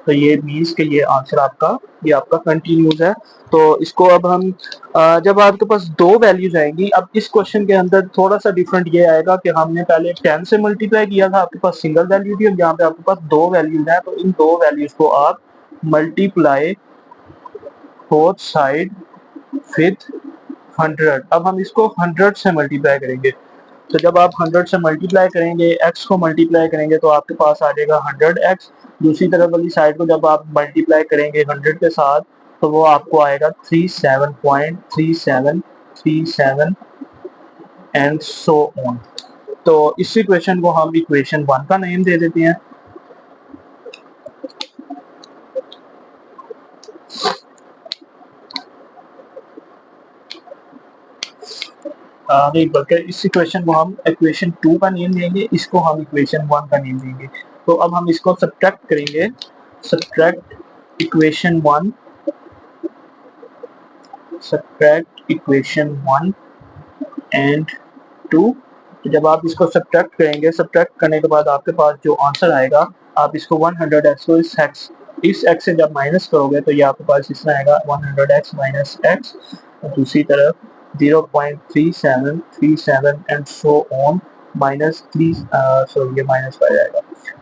तो ये मीन्स कि ये आंसर आपका कंटिन्यूज है। तो इसको अब हम जब आपके पास दो वैल्यूज आएंगी, अब इस क्वेश्चन के अंदर थोड़ा सा डिफरेंट ये आएगा कि हमने पहले 10 से मल्टीप्लाई किया था, आपके पास सिंगल वैल्यू थी, और यहाँ पे आपके पास दो वैल्यूज हैं। तो इन दो वैल्यूज को आप मल्टीप्लाई बोथ साइड विथ 100। अब हम इसको 100 से मल्टीप्लाई करेंगे। तो जब आप 100 से मल्टीप्लाई करेंगे, x को मल्टीप्लाई करेंगे, तो आपके पास आ जाएगा 100x। दूसरी तरफ वाली साइड को जब आप मल्टीप्लाई करेंगे 100 के साथ, तो वो आपको आएगा 37.3737 एंड सो ऑन। तो इस इक्वेशन को हम इक्वेशन 1 का नेम दे देते हैं। नहीं, बल्कि इस इक्वेशन को हम इक्वेशन 2 का नेम देंगे, इसको हम इक्वेशन 1 का नेम देंगे। तो अब हम इसको सब्ट्रैक्ट करेंगे। Subtract equation 1 and 2। तो जब आप इसको सब्ट्रैक्ट करेंगे, सब्ट्रैक्ट करने के बाद आपके पास जो आंसर आएगा, आप इसको 100x को इस x से जब माइनस करोगे तो ये आपके पास इस तरह आएगा 100x माइनस x, और दूसरी तरफ 0.3737 and so on minus 3, sorry ये माइनस पर जाएगा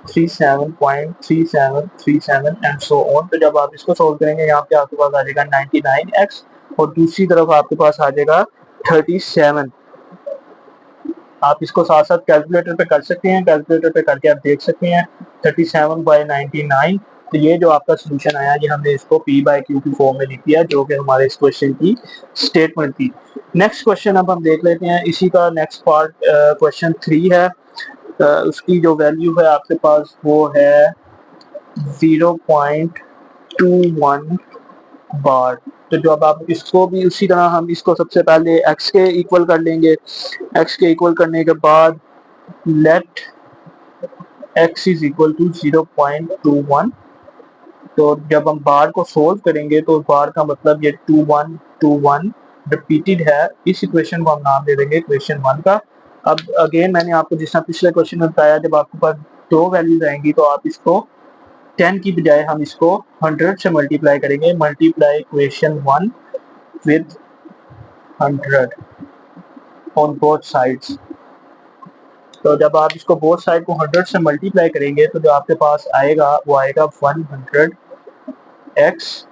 37.3737 एंड सो ऑन। तो जब आप इसको सोल्व करेंगे, यहाँ पे आपके पास आ जाएगा 99x, और दूसरी तरफ आपके पास आ जाएगा 37। आप इसको साथ साथ कैलकुलेटर पे कर सकते हैं, कैलकुलेटर पे करके आप देख सकते हैं 37/99। तो ये जो आपका सोल्यूशन आया, ये हमने इसको p/q की फॉर्म में लिख दिया, जो कि हमारे इस क्वेश्चन की स्टेटमेंट थी। नेक्स्ट क्वेश्चन अब हम देख लेते हैं। इसी का नेक्स्ट पार्ट क्वेश्चन 3 है। उसकी जो वैल्यू है आपके पास वो है 0.21 बार। तो जब आप इसको भी उसी तरह हम इसको सबसे पहले x के इक्वल कर लेंगे। x के इक्वल करने के बाद let x is equal to 0.21। तो जब हम बार को सोल्व करेंगे तो बार का मतलब ये 2121 रिपीटेड है। इस इक्वेशन को हम नाम दे देंगे इक्वेशन 1 का। अब अगेन मैंने आपको जिस तरह पिछले क्वेश्चन में बताया, जब आपके पास दो वैल्यूज आएंगी तो आप इसको 10 की बजाय हम इसको 100 से मल्टीप्लाई करेंगे। Multiply equation 1 with 100 on both sides. तो जब आप इसको बोथ साइड को 100 से मल्टीप्लाई करेंगे तो जो आपके पास आएगा वो आएगा 100x,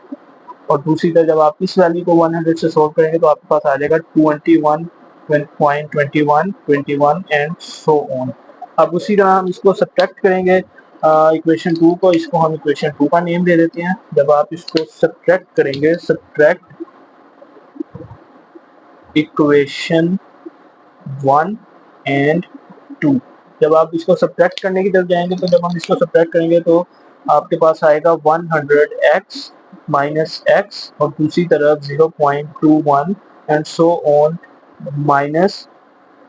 और दूसरी तरफ जब आप इस वैल्यू को 100 से सोल्व करेंगे तो आपके पास आ जाएगा 21.21 एंड सो ऑन। अब उसी तरह हम इसको सब्ट्रैक्ट करेंगे इक्वेशन 2 को, इसको हम इक्वेशन 2 का नेम दे देते हैं। जब आप इसको सब्ट्रैक्ट करेंगे, सब्ट्रैक्ट इक्वेशन 1 एंड 2। जब आप इसको सब्ट्रैक्ट करने की तरफ जाएंगे, तो जब हम इसको सब्ट्रैक्ट करेंगे तो आपके पास आएगा 100x माइनस x, और दूसरी तरफ 0.21 and so on minus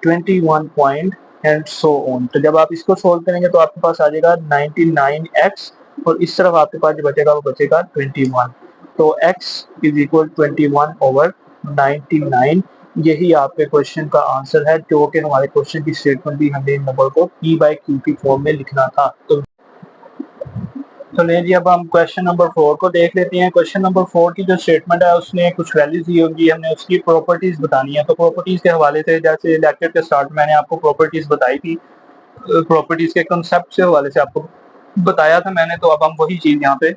21 point and so on. तो जब आप इसको सोल्व करेंगे तो आपके पास आ जाएगा 99x, और इस तरफ आपके पास जो बचेगा वो बचेगा 21। तो x इज इक्वल 21/99। यही आपके क्वेश्चन का आंसर है, जो कि हमारे क्वेश्चन की स्टेटमेंट भी हमने इन नंबर को p/q की फॉर्म में लिखना था। तो चलिए जी, अब हम क्वेश्चन नंबर 4 को देख लेते हैं। क्वेश्चन नंबर 4 की जो स्टेटमेंट है उसने कुछ वैल्यूज दी होगी, हमने उसकी प्रॉपर्टीज बतानी है। तो प्रॉपर्टीज के हवाले से, जैसे लेक्चर के स्टार्ट में मैंने आपको प्रॉपर्टीज बताई थी, प्रॉपर्टीज के कंसेप्ट के हवाले से आपको बताया था मैंने, तो अब हम वही चीज यहाँ पे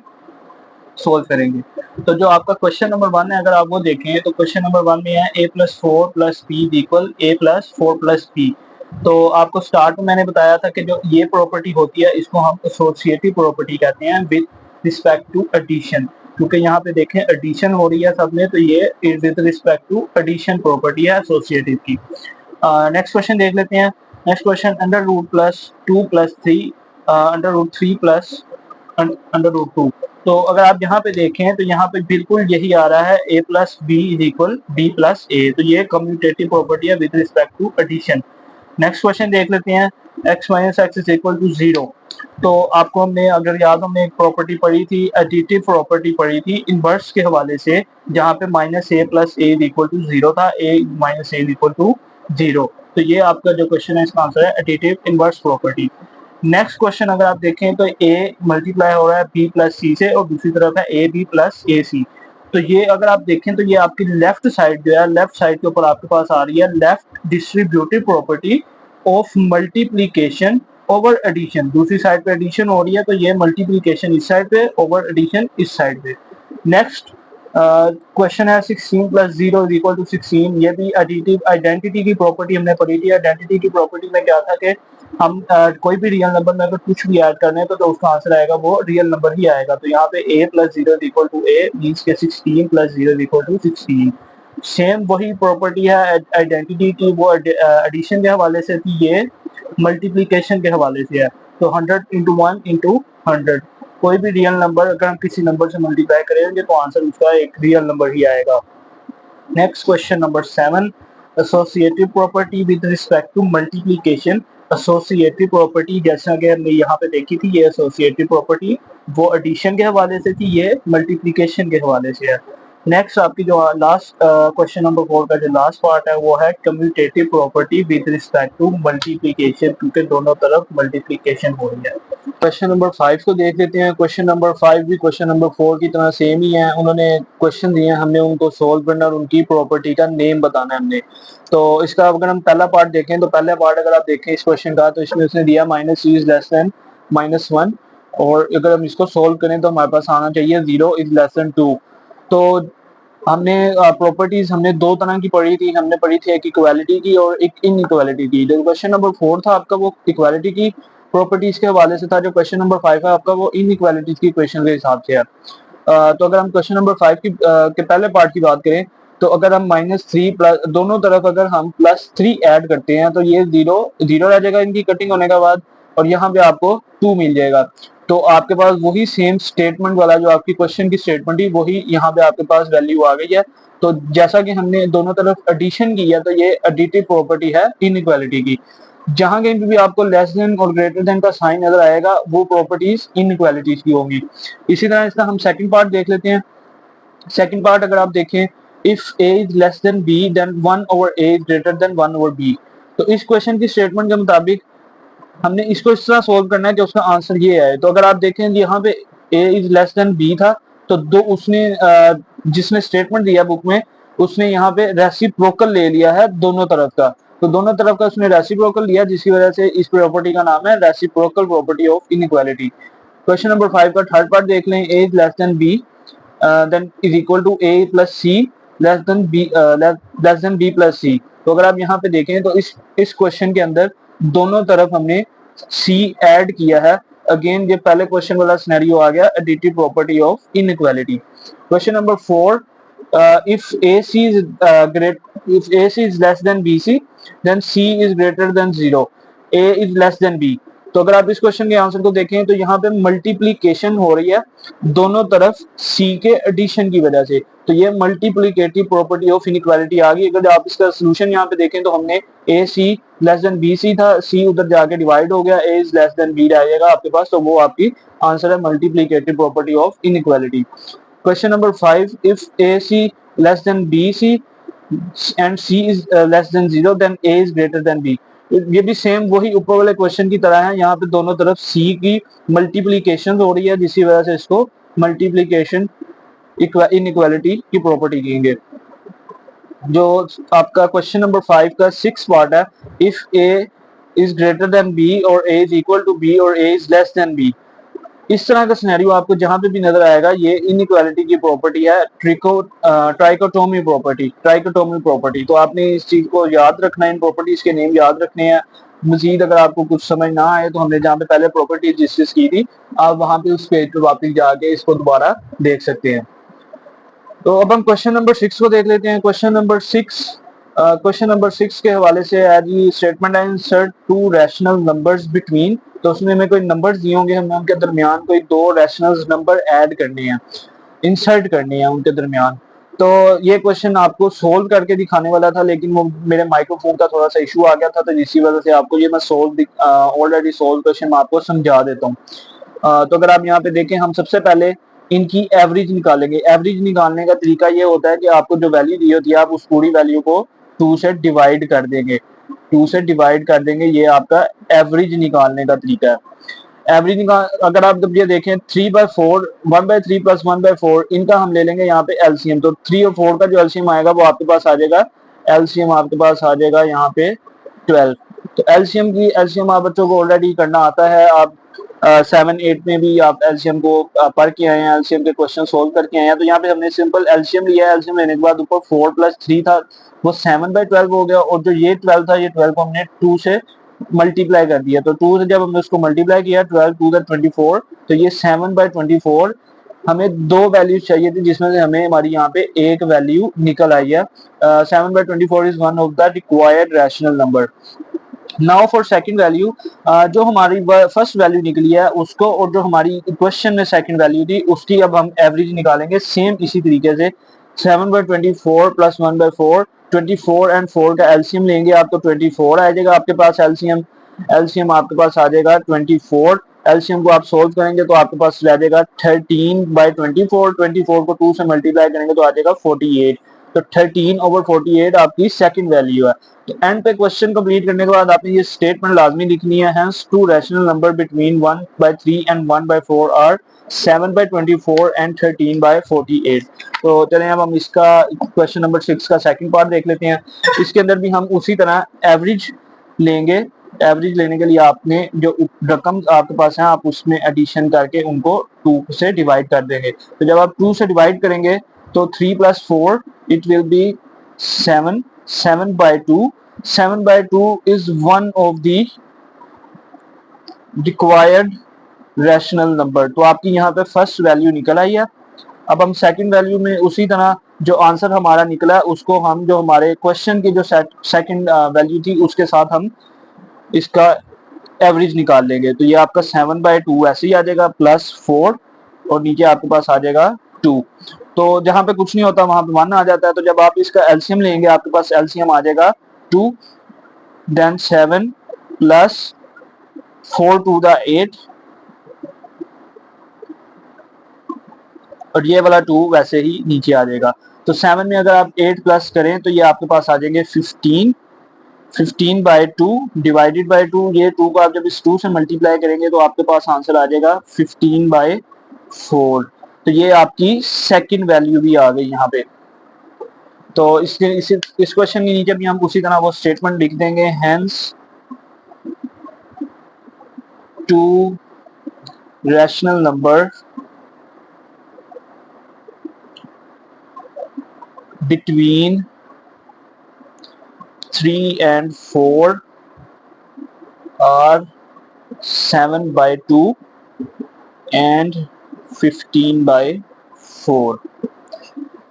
सोल्व करेंगे। तो जो आपका क्वेश्चन नंबर 1 है, अगर आप वो देखें तो क्वेश्चन नंबर 1 में है a+4 + p equal a+4 + p। तो आपको स्टार्ट में मैंने बताया था कि जो ये प्रॉपर्टी होती है इसको हम एसोसिएटिव प्रॉपर्टी कहते हैं विद रिस्पेक्ट टू एडिशन, क्योंकि यहाँ पे देखें एडिशन हो रही है सब में, तो ये with respect to addition property है एसोसिएटिव की। नेक्स्ट क्वेश्चन देख लेते हैं। Next question, under root plus 2 plus 3 under root 3 plus under root 2। तो अगर आप यहाँ पे देखें तो यहाँ पे बिल्कुल यही आ रहा है, a plus b is equal b plus a, तो ये कम्यूटेटिव प्रॉपर्टी है with respect to addition. Next question देख लेते हैं, x minus x is equal to 0। तो आपको हमने अगर याद, हमने एक प्रॉपर्टी पढ़ी थी, एडिटिव प्रॉपर्टी पढ़ी थी इनवर्स के हवाले से, जहाँ पे minus A plus A equal to 0 था, a minus A equal to 0। तो ये आपका जो क्वेश्चन है इसका आंसर है additive inverse property. Next question अगर आप देखें तो a मल्टीप्लाई हो रहा है b प्लस सी से और दूसरी तरफ है a b प्लस ए सी। तो ये अगर आप देखें तो ये आपकी लेफ्ट साइड जो है, लेफ्ट साइड के ऊपर आपके पास आ रही है left distributive property of multiplication over addition. दूसरी साइड पे एडिशन हो रही है तो ये मल्टीप्लीकेशन इस साइड पे, ओवर एडिशन इस साइड पे। नेक्स्ट क्वेश्चन है 16 प्लस 0 इज इक्वल टू 16। ये भी एडिटिव आइडेंटिटी की प्रॉपर्टी हमने पढ़ी थी। आइडेंटिटी की प्रॉपर्टी में क्या था कि हम कोई भी रियल नंबर में अगर कुछ भी ऐड करने हैं तो उसका आंसर आएगा वो रियल नंबर ही आएगा। तो यहाँ पे a plus 0 is equal to A means के 16 plus 0 is equal to 16। Same वही प्रॉपर्टी है आइडेंटिटी की, वो एडिशन के हवाले से थी, ये मल्टीप्लीकेशन के हवाले से है। तो 100 इंटू 1 इंटू 100, कोई भी रियल नंबर अगर हम किसी नंबर से मल्टीप्लाई करेंगे तो आंसर उसका एक रियल नंबर ही आएगा। Next question number 7, associative property with respect to multiplication. Associative property जैसा कि हमने यहाँ पे देखी थी, ये एसोसिएटिव प्रॉपर्टी वो एडिशन के हवाले से थी, ये मल्टीप्लीकेशन के हवाले से है। नेक्स्ट आपकी जो लास्ट क्वेश्चन नंबर 4 का जो लास्ट पार्ट है वो है commutative property with respect to multiplication, क्योंकि दोनों तरफ मल्टीप्लीकेशन हो रही है। क्वेश्चन नंबर 5 को देख लेते हैं। क्वेश्चन नंबर 5 भी क्वेश्चन नंबर 4 की तरह सेम ही है। उन्होंने क्वेश्चन दिए हैं, हमने उनको सोल्व करना और उनकी प्रॉपर्टी का नेम बताना है हमने। तो इसका अगर हम पहला पार्ट देखें तो पहला पार्ट अगर आप देखें इस क्वेश्चन का, तो इसमें उसने दिया minus C is less than minus 1, और अगर हम इसको सोल्व करें तो हमारे पास आना चाहिए 0 इज लेस देन 2। तो हमने प्रॉपर्टीज हमने दो तरह की पढ़ी थी। हमने पढ़ी थी एक इक्वालिटी की और एक इनइक्वालिटी की। जो क्वेश्चन नंबर 4 था आपका वो इक्वालिटी की प्रॉपर्टीज के हवाले से था। जो क्वेश्चन नंबर 5 है आपका वो इनइक्वालिटीज की क्वेश्चन के हिसाब से है। तो अगर हम क्वेश्चन नंबर 5 की के पहले पार्ट की बात करें तो अगर हम -3 प्लस दोनों तरफ अगर हम +3 ऐड करते हैं तो ये 0 0 रह जाएगा इनकी कटिंग होने के बाद, और यहाँ पे आपको 2 मिल जाएगा। तो आपके पास वही सेम स्टेटमेंट वाला जो आपकी क्वेश्चन की स्टेटमेंट थी वही यहाँ पे आपके पास वैल्यू आ गई है। तो जैसा कि हमने दोनों तरफ एडिशन की है तो ये एडिटिव प्रॉपर्टी है इनइक्वालिटी की। जहां कहीं भी आपको लेस देन और ग्रेटर देन का साइन नजर आएगा वो प्रॉपर्टीज इनइक्वालिटीज की होंगी। इसी तरह इसका हम सेकंड पार्ट देख लेते हैं। सेकंड पार्ट अगर आप देखें, if a is less than b then 1 over a is greater than 1 over b। तो इस क्वेश्चन की स्टेटमेंट के मुताबिक हमने इसको इस तरह सोल्व करना है कि उसका आंसर ये है। तो अगर आप देखें यहाँ पे a is less than b था, तो दो उसने जिसने स्टेटमेंट दिया बुक में उसने यहाँ पे रेसिप्रोकल ले लिया है दोनों तरफ का। तो दोनों तरफ का उसने रेसिप्रोकल लिया, जिसकी वजह से इस प्रॉपर्टी का नाम है reciprocal property of inequality. Question number 5 का थर्ड पार्ट देख लें, a is less than b then is equal to a plus c less than b plus c। तो अगर आप यहाँ पे देखें तो इस क्वेश्चन के अंदर दोनों तरफ हमने c ऐड किया है। अगेन ये पहले क्वेश्चन वाला सिनेरियो आ गया, additive property of inequality. Question number 4, if AC is great if AC is less than BC then C is greater than 0, A is less than B। तो अगर आप इस क्वेश्चन के आंसर को देखें तो यहाँ पे मल्टीप्लीकेशन हो रही है दोनों तरफ C के एडिशन की वजह से। तो ये मल्टीप्लीकेटिव प्रॉपर्टी ऑफ इनइक्वालिटी आ गई। अगर आप इसका सोल्यूशन यहाँ पे देखें तो हमने A C less than B C था, सी उधर जाके डिवाइड हो गया, A is less than B रहेगा आपके पास, तो वो आपकी आंसर है multiplicative property of inequality. Question number 5, if A C less than B C and C is less than 0 then A is greater than B। ये भी सेम वही ऊपर वाले क्वेश्चन की तरह है। यहाँ पे दोनों तरफ C की मल्टीप्लीकेशन हो रही है, जिसकी वजह से इसको मल्टीप्लीकेशन इनइक्वालिटी की प्रॉपर्टी कहेंगे। जो आपका क्वेश्चन नंबर 5 का 6 पार्ट है, if A is greater than B और A is equal to B और A is less than B। इस तरह का सिनेरियो आपको जहां पे भी नजर आएगा, ये इनइक्वालिटी की प्रॉपर्टी है, ट्राइकोटोमी प्रॉपर्टी। तो आपने इस चीज को याद रखना है, इन प्रॉपर्टीज के नेम याद रखने हैं। मजीद अगर आपको कुछ समझ ना आए तो हमने जहाँ पे पहले प्रॉपर्टीज डिस्कस की थी, आप वहां पे उस पेज पे वापस जाके इसको दोबारा देख सकते हैं। तो अब हम क्वेश्चन नंबर 6 को देख लेते हैं। क्वेश्चन नंबर 6 के हवाले से है जी, स्टेटमेंट है insert to rational numbers between. तो उसमें हमें कोई नंबर्स दिए होंगे, हमें उनके दरमियान कोई दो रैशनल नंबर ऐड करने हैं, इंसर्ट करनी है उनके दरमियान। तो ये क्वेश्चन आपको सोल्व करके दिखाने वाला था, लेकिन वो मेरे माइक्रोफोन का थोड़ा सा इशू आ गया था, तो इसी वजह से आपको ये मैं ऑलरेडी सोल्व क्वेश्चन आपको समझा देता हूँ। तो अगर आप यहाँ पे देखें, हम सबसे पहले इनकी एवरेज निकालेंगे। एवरेज निकालने का तरीका ये होता है कि आपको जो वैल्यू दी होती है, आप उस पूरी वैल्यू को 2 से डिवाइड कर देंगे। 2 से डिवाइड कर देंगे, ये आपका एवरेज निकालने का तरीका है। एवरेज निकाल, अगर आप जब ये देखें 3/4, 1/3 प्लस 1/4, इनका हम ले लेंगे यहाँ पे एलसीएम। तो 3 और 4 का जो एलसीएम आएगा वो आपके पास आ जाएगा, एलसीएम आपके पास आ जाएगा यहाँ पे 12। तो एलसीएम आप बच्चों को ऑलरेडी करना आता है, आप 7-8 में भी आप एलसीएम को पढ़ के आए हैं, एलसीएम के क्वेश्चन सोल्व करके आए हैं। तो यहाँ पे हमने सिंपल एलसीएम लिया है। एलसीएम लेने के बाद ऊपर 4 + 3 था, वो 7/12 हो गया, और जो ये 12 था, ये 12 को हमने 2 से मल्टीप्लाई कर दिया। तो 2 से जब हमने उसको मल्टीप्लाई किया, 12 2 24, तो ये 7/24 हमें दो वैल्यू चाहिए थी, जिसमें से हमें हमारी यहाँ पे एक वैल्यू निकल आई है। 7/24 is one of the required rational number. Now for second value, जो हमारी फर्स्ट वैल्यू निकली है उसको, और जो हमारी क्वेश्चन में सेकंड वैल्यू थी उसकी अब हम एवरेज निकालेंगे सेम इसी तरीके से। 7/24 प्लस 1/4, 24 एंड 4 का एलसीएम लेंगे आप, तो 24 आ जाएगा आपके पास एलसीएम। एलसीएम आपके पास आ जाएगा 24। एलसीएम को आप सोल्व करेंगे तो आपके पास रह जाएगा 13/24। 24 को 2 से मल्टीप्लाई करेंगे तो आ जाएगा 48। तो 13/48 आपकी सेकंड वैल्यू है। तो एंड पे क्वेश्चन कंप्लीट करने के बाद आपने ये स्टेटमेंट लाजमी लिखनी है, hence two rational number between 1/3 and 1/4 are 7/24 and 13/48। तो चलें अब हम इसका क्वेश्चन नंबर 6 का सेकंड पार्ट देख लेते हैं। इसके अंदर भी हम उसी तरह एवरेज लेंगे। एवरेज लेने के लिए आपने जो रकम आपके पास है, आप उसमें एडिशन करके उनको 2 से डिवाइड कर देंगे। तो जब आप 2 से डिवाइड करेंगे तो 3 + 4 it will be 7। 7/2, 7/2 is one of the required rational number. तो आपकी यहाँ पे फर्स्ट वैल्यू निकल आई है। अब हम सेकंड वैल्यू में उसी तरह जो आंसर हमारा निकला है उसको हम, जो हमारे क्वेश्चन की जो सेकंड वैल्यू थी उसके साथ हम इसका एवरेज निकाल लेंगे। तो ये आपका 7/2 ऐसे ही आ जाएगा, प्लस 4, और नीचे आपके पास आ जाएगा 2। तो जहां पे कुछ नहीं होता वहां पे 1 आ जाता है। तो जब आप इसका एलसीएम लेंगे, आपके पास एलसीएम आ जाएगा 2, देन 7 प्लस 4 टू द 8, और ये वाला 2 वैसे ही नीचे आ जाएगा। तो 7 में अगर आप 8 प्लस करें तो ये आपके पास आ जाएंगे 15। 15/2 डिवाइडेड बाई 2, ये 2 को आप जब इस 2 से मल्टीप्लाई करेंगे तो आपके पास आंसर आ जाएगा 15/4। तो ये आपकी सेकंड वैल्यू भी आ गई यहाँ पे। तो इस क्वेश्चन के नीचे भी हम उसी तरह वो स्टेटमेंट लिख देंगे, hence two rational number between 3 and 4 are 7/2 and 15/4।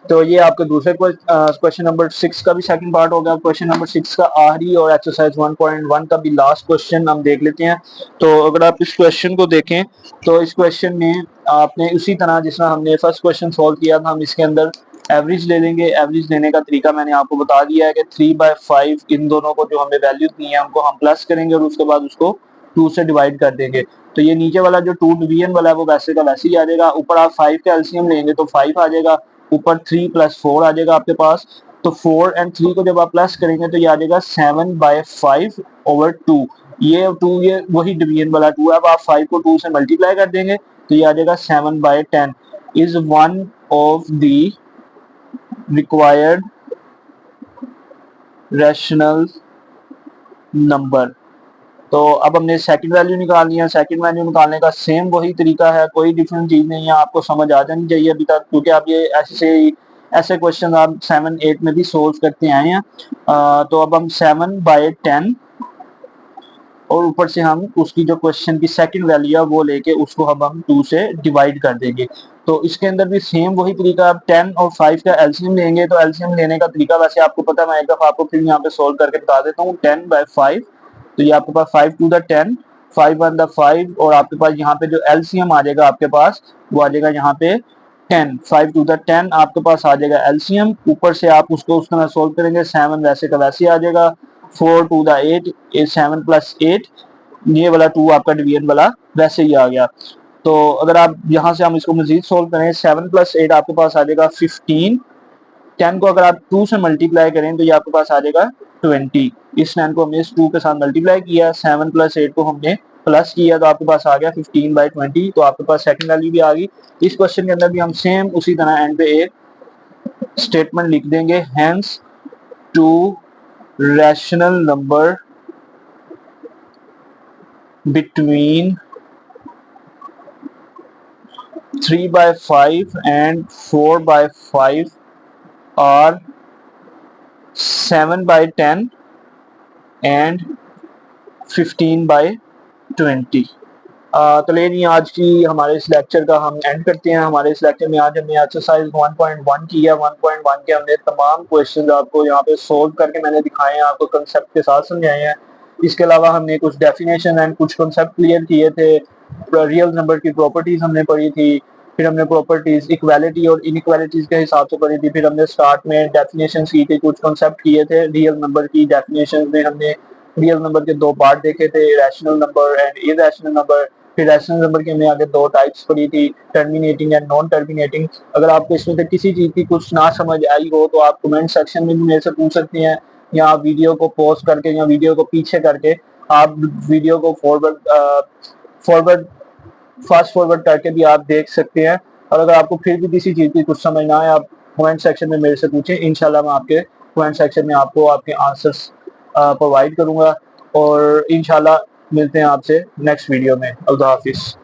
तो ये आपके दूसरे क्वेश्चन नंबर 6 का भी सेकंड पार्ट हो गया। क्वेश्चन नंबर 6 का आखिरी और एक्सरसाइज 1.1 का भी लास्ट क्वेश्चन हम देख लेते हैं। तो अगर आप इस क्वेश्चन को देखें तो इस क्वेश्चन में आपने उसी तरह जिस तरह हमने फर्स्ट क्वेश्चन सॉल्व किया था, हम इसके अंदर एवरेज ले लेंगे। एवरेज लेने का तरीका मैंने आपको बता दिया है कि 3/5 इन दोनों को जो हमें वैल्यू दी है उनको हम प्लस करेंगे और उसके बाद उसको 2 से डिवाइड कर देंगे। तो ये नीचे वाला जो 2 डिवीजन वाला है वो वैसे का वैसे ही आ जाएगा। ऊपर आप 5 का एलसीएम लेंगे तो 5 आ जाएगा, ऊपर 3 + 4 आ जाएगा आपके पास। तो 4 और 3 को जब आप प्लस करेंगे तो ये आ जाएगा 7/5/2। ये 2 ये वही डिवीजन वाला 2 है। अब आप 5 को 2 से मल्टीप्लाई कर देंगे तो ये आ जाएगा 7/10 is one of the required rational number. तो अब हमने सेकंड वैल्यू निकालनी है। सेकंड वैल्यू निकालने का सेम वही तरीका है, कोई डिफरेंट चीज नहीं है, आपको समझ आ जानी चाहिए अभी तक, क्योंकि आप ये ऐसे क्वेश्चन आप 7-8 में भी सोल्व करते आए हैं। तो अब हम 7/10 और ऊपर से हम उसकी जो क्वेश्चन की सेकंड वैल्यू है वो लेके उसको अब हम 2 से डिवाइड कर देंगे। तो इसके अंदर भी सेम वही तरीका, आप 10 और 5 का एलसीएम लेंगे। तो एलसीएम लेने का तरीका वैसे आपको पता है, मैं एक दफा आपको फिर यहाँ पे सोल्व करके बता देता हूँ। 10/5, तो ये आपके पास 5 to the 10, 5 1 the 5, और आपके पास यहाँ पे जो एलसीएम आ जाएगा आपके पास वो आ जाएगा यहाँ पे 10, 5 to the 10 आपके पास आ जाएगा एलसीएम। ऊपर से आप उसको उस तरह सोल्व करेंगे, 7 वैसे का वैसे आ जाएगा, 4 to the 8, 7 + 8, ये वाला 2 आपका डिवीजन वाला वैसे ही आ गया। तो अगर आप यहाँ से हम इसको मजीद सोल्व करें, 7 + 8 आपके पास आ जाएगा 15, 10 को अगर आप 2 से मल्टीप्लाई करें तो ये आपके पास आ जाएगा 20। इस 10 को हमने इस 2 के साथ मल्टीप्लाई किया, 7 + 8 को हमने प्लस किया, तो आपके पास आ गया 15/20। तो आपके पास सेकंड वैल्यू भी आ गई। इस क्वेश्चन के अंदर भी हम सेम उसी तरह एंड पे एक स्टेटमेंट लिख देंगे, hence two rational number between 3/5 and 4/5 are 7/10 and 15/20। तो लेकिन आज की हमारे इस लेक्चर का हम एंड करते हैं। हमारे इस लेक्चर में आज हमने एक्सरसाइज 1.1 की है। 1.1 के हमने तमाम क्वेश्चंस आपको यहाँ पे सोल्व करके मैंने दिखाए हैं, आपको कंसेप्ट के साथ समझाए हैं। इसके अलावा हमने कुछ डेफिनेशन एंड कुछ कंसेप्ट क्लियर किए थे। रियल नंबर की प्रॉपर्टीज हमने पढ़ी थी, फिर हमने प्रॉपर्टीज इक्वालिटी और इनइक्वालिटीज के हिसाब से पढ़ी थी, फिर हमने स्टार्ट में डेफिनेशन की थी, कुछ कंसेप्ट किए थे। रियल नंबर की डेफिनेशन में हमने रियल नंबर के 2 पार्ट देखे थे, rational number and irrational number. फिर रैशनल नंबर की हमने आगे 2 टाइप्स पढ़ी थी, टर्मिनेटिंग एंड नॉन टर्मिनेटिंग। अगर आपको इसमें से किसी चीज की कुछ ना समझ आई हो तो आप कमेंट सेक्शन में भी मेरे से पूछ सकते हैं, या आप वीडियो को पॉज करके या वीडियो को पीछे करके आप वीडियो को फॉरवर्ड फास्ट फॉरवर्ड करके भी आप देख सकते हैं। और अगर आपको फिर भी किसी चीज की कुछ समझ ना आए, आप कमेंट सेक्शन में मेरे से पूछें, इंशाल्लाह मैं आपके कमेंट सेक्शन में आपको आपके आंसर्स प्रोवाइड करूंगा। और इंशाल्लाह मिलते हैं आपसे नेक्स्ट वीडियो में। अल्लाह हाफिज।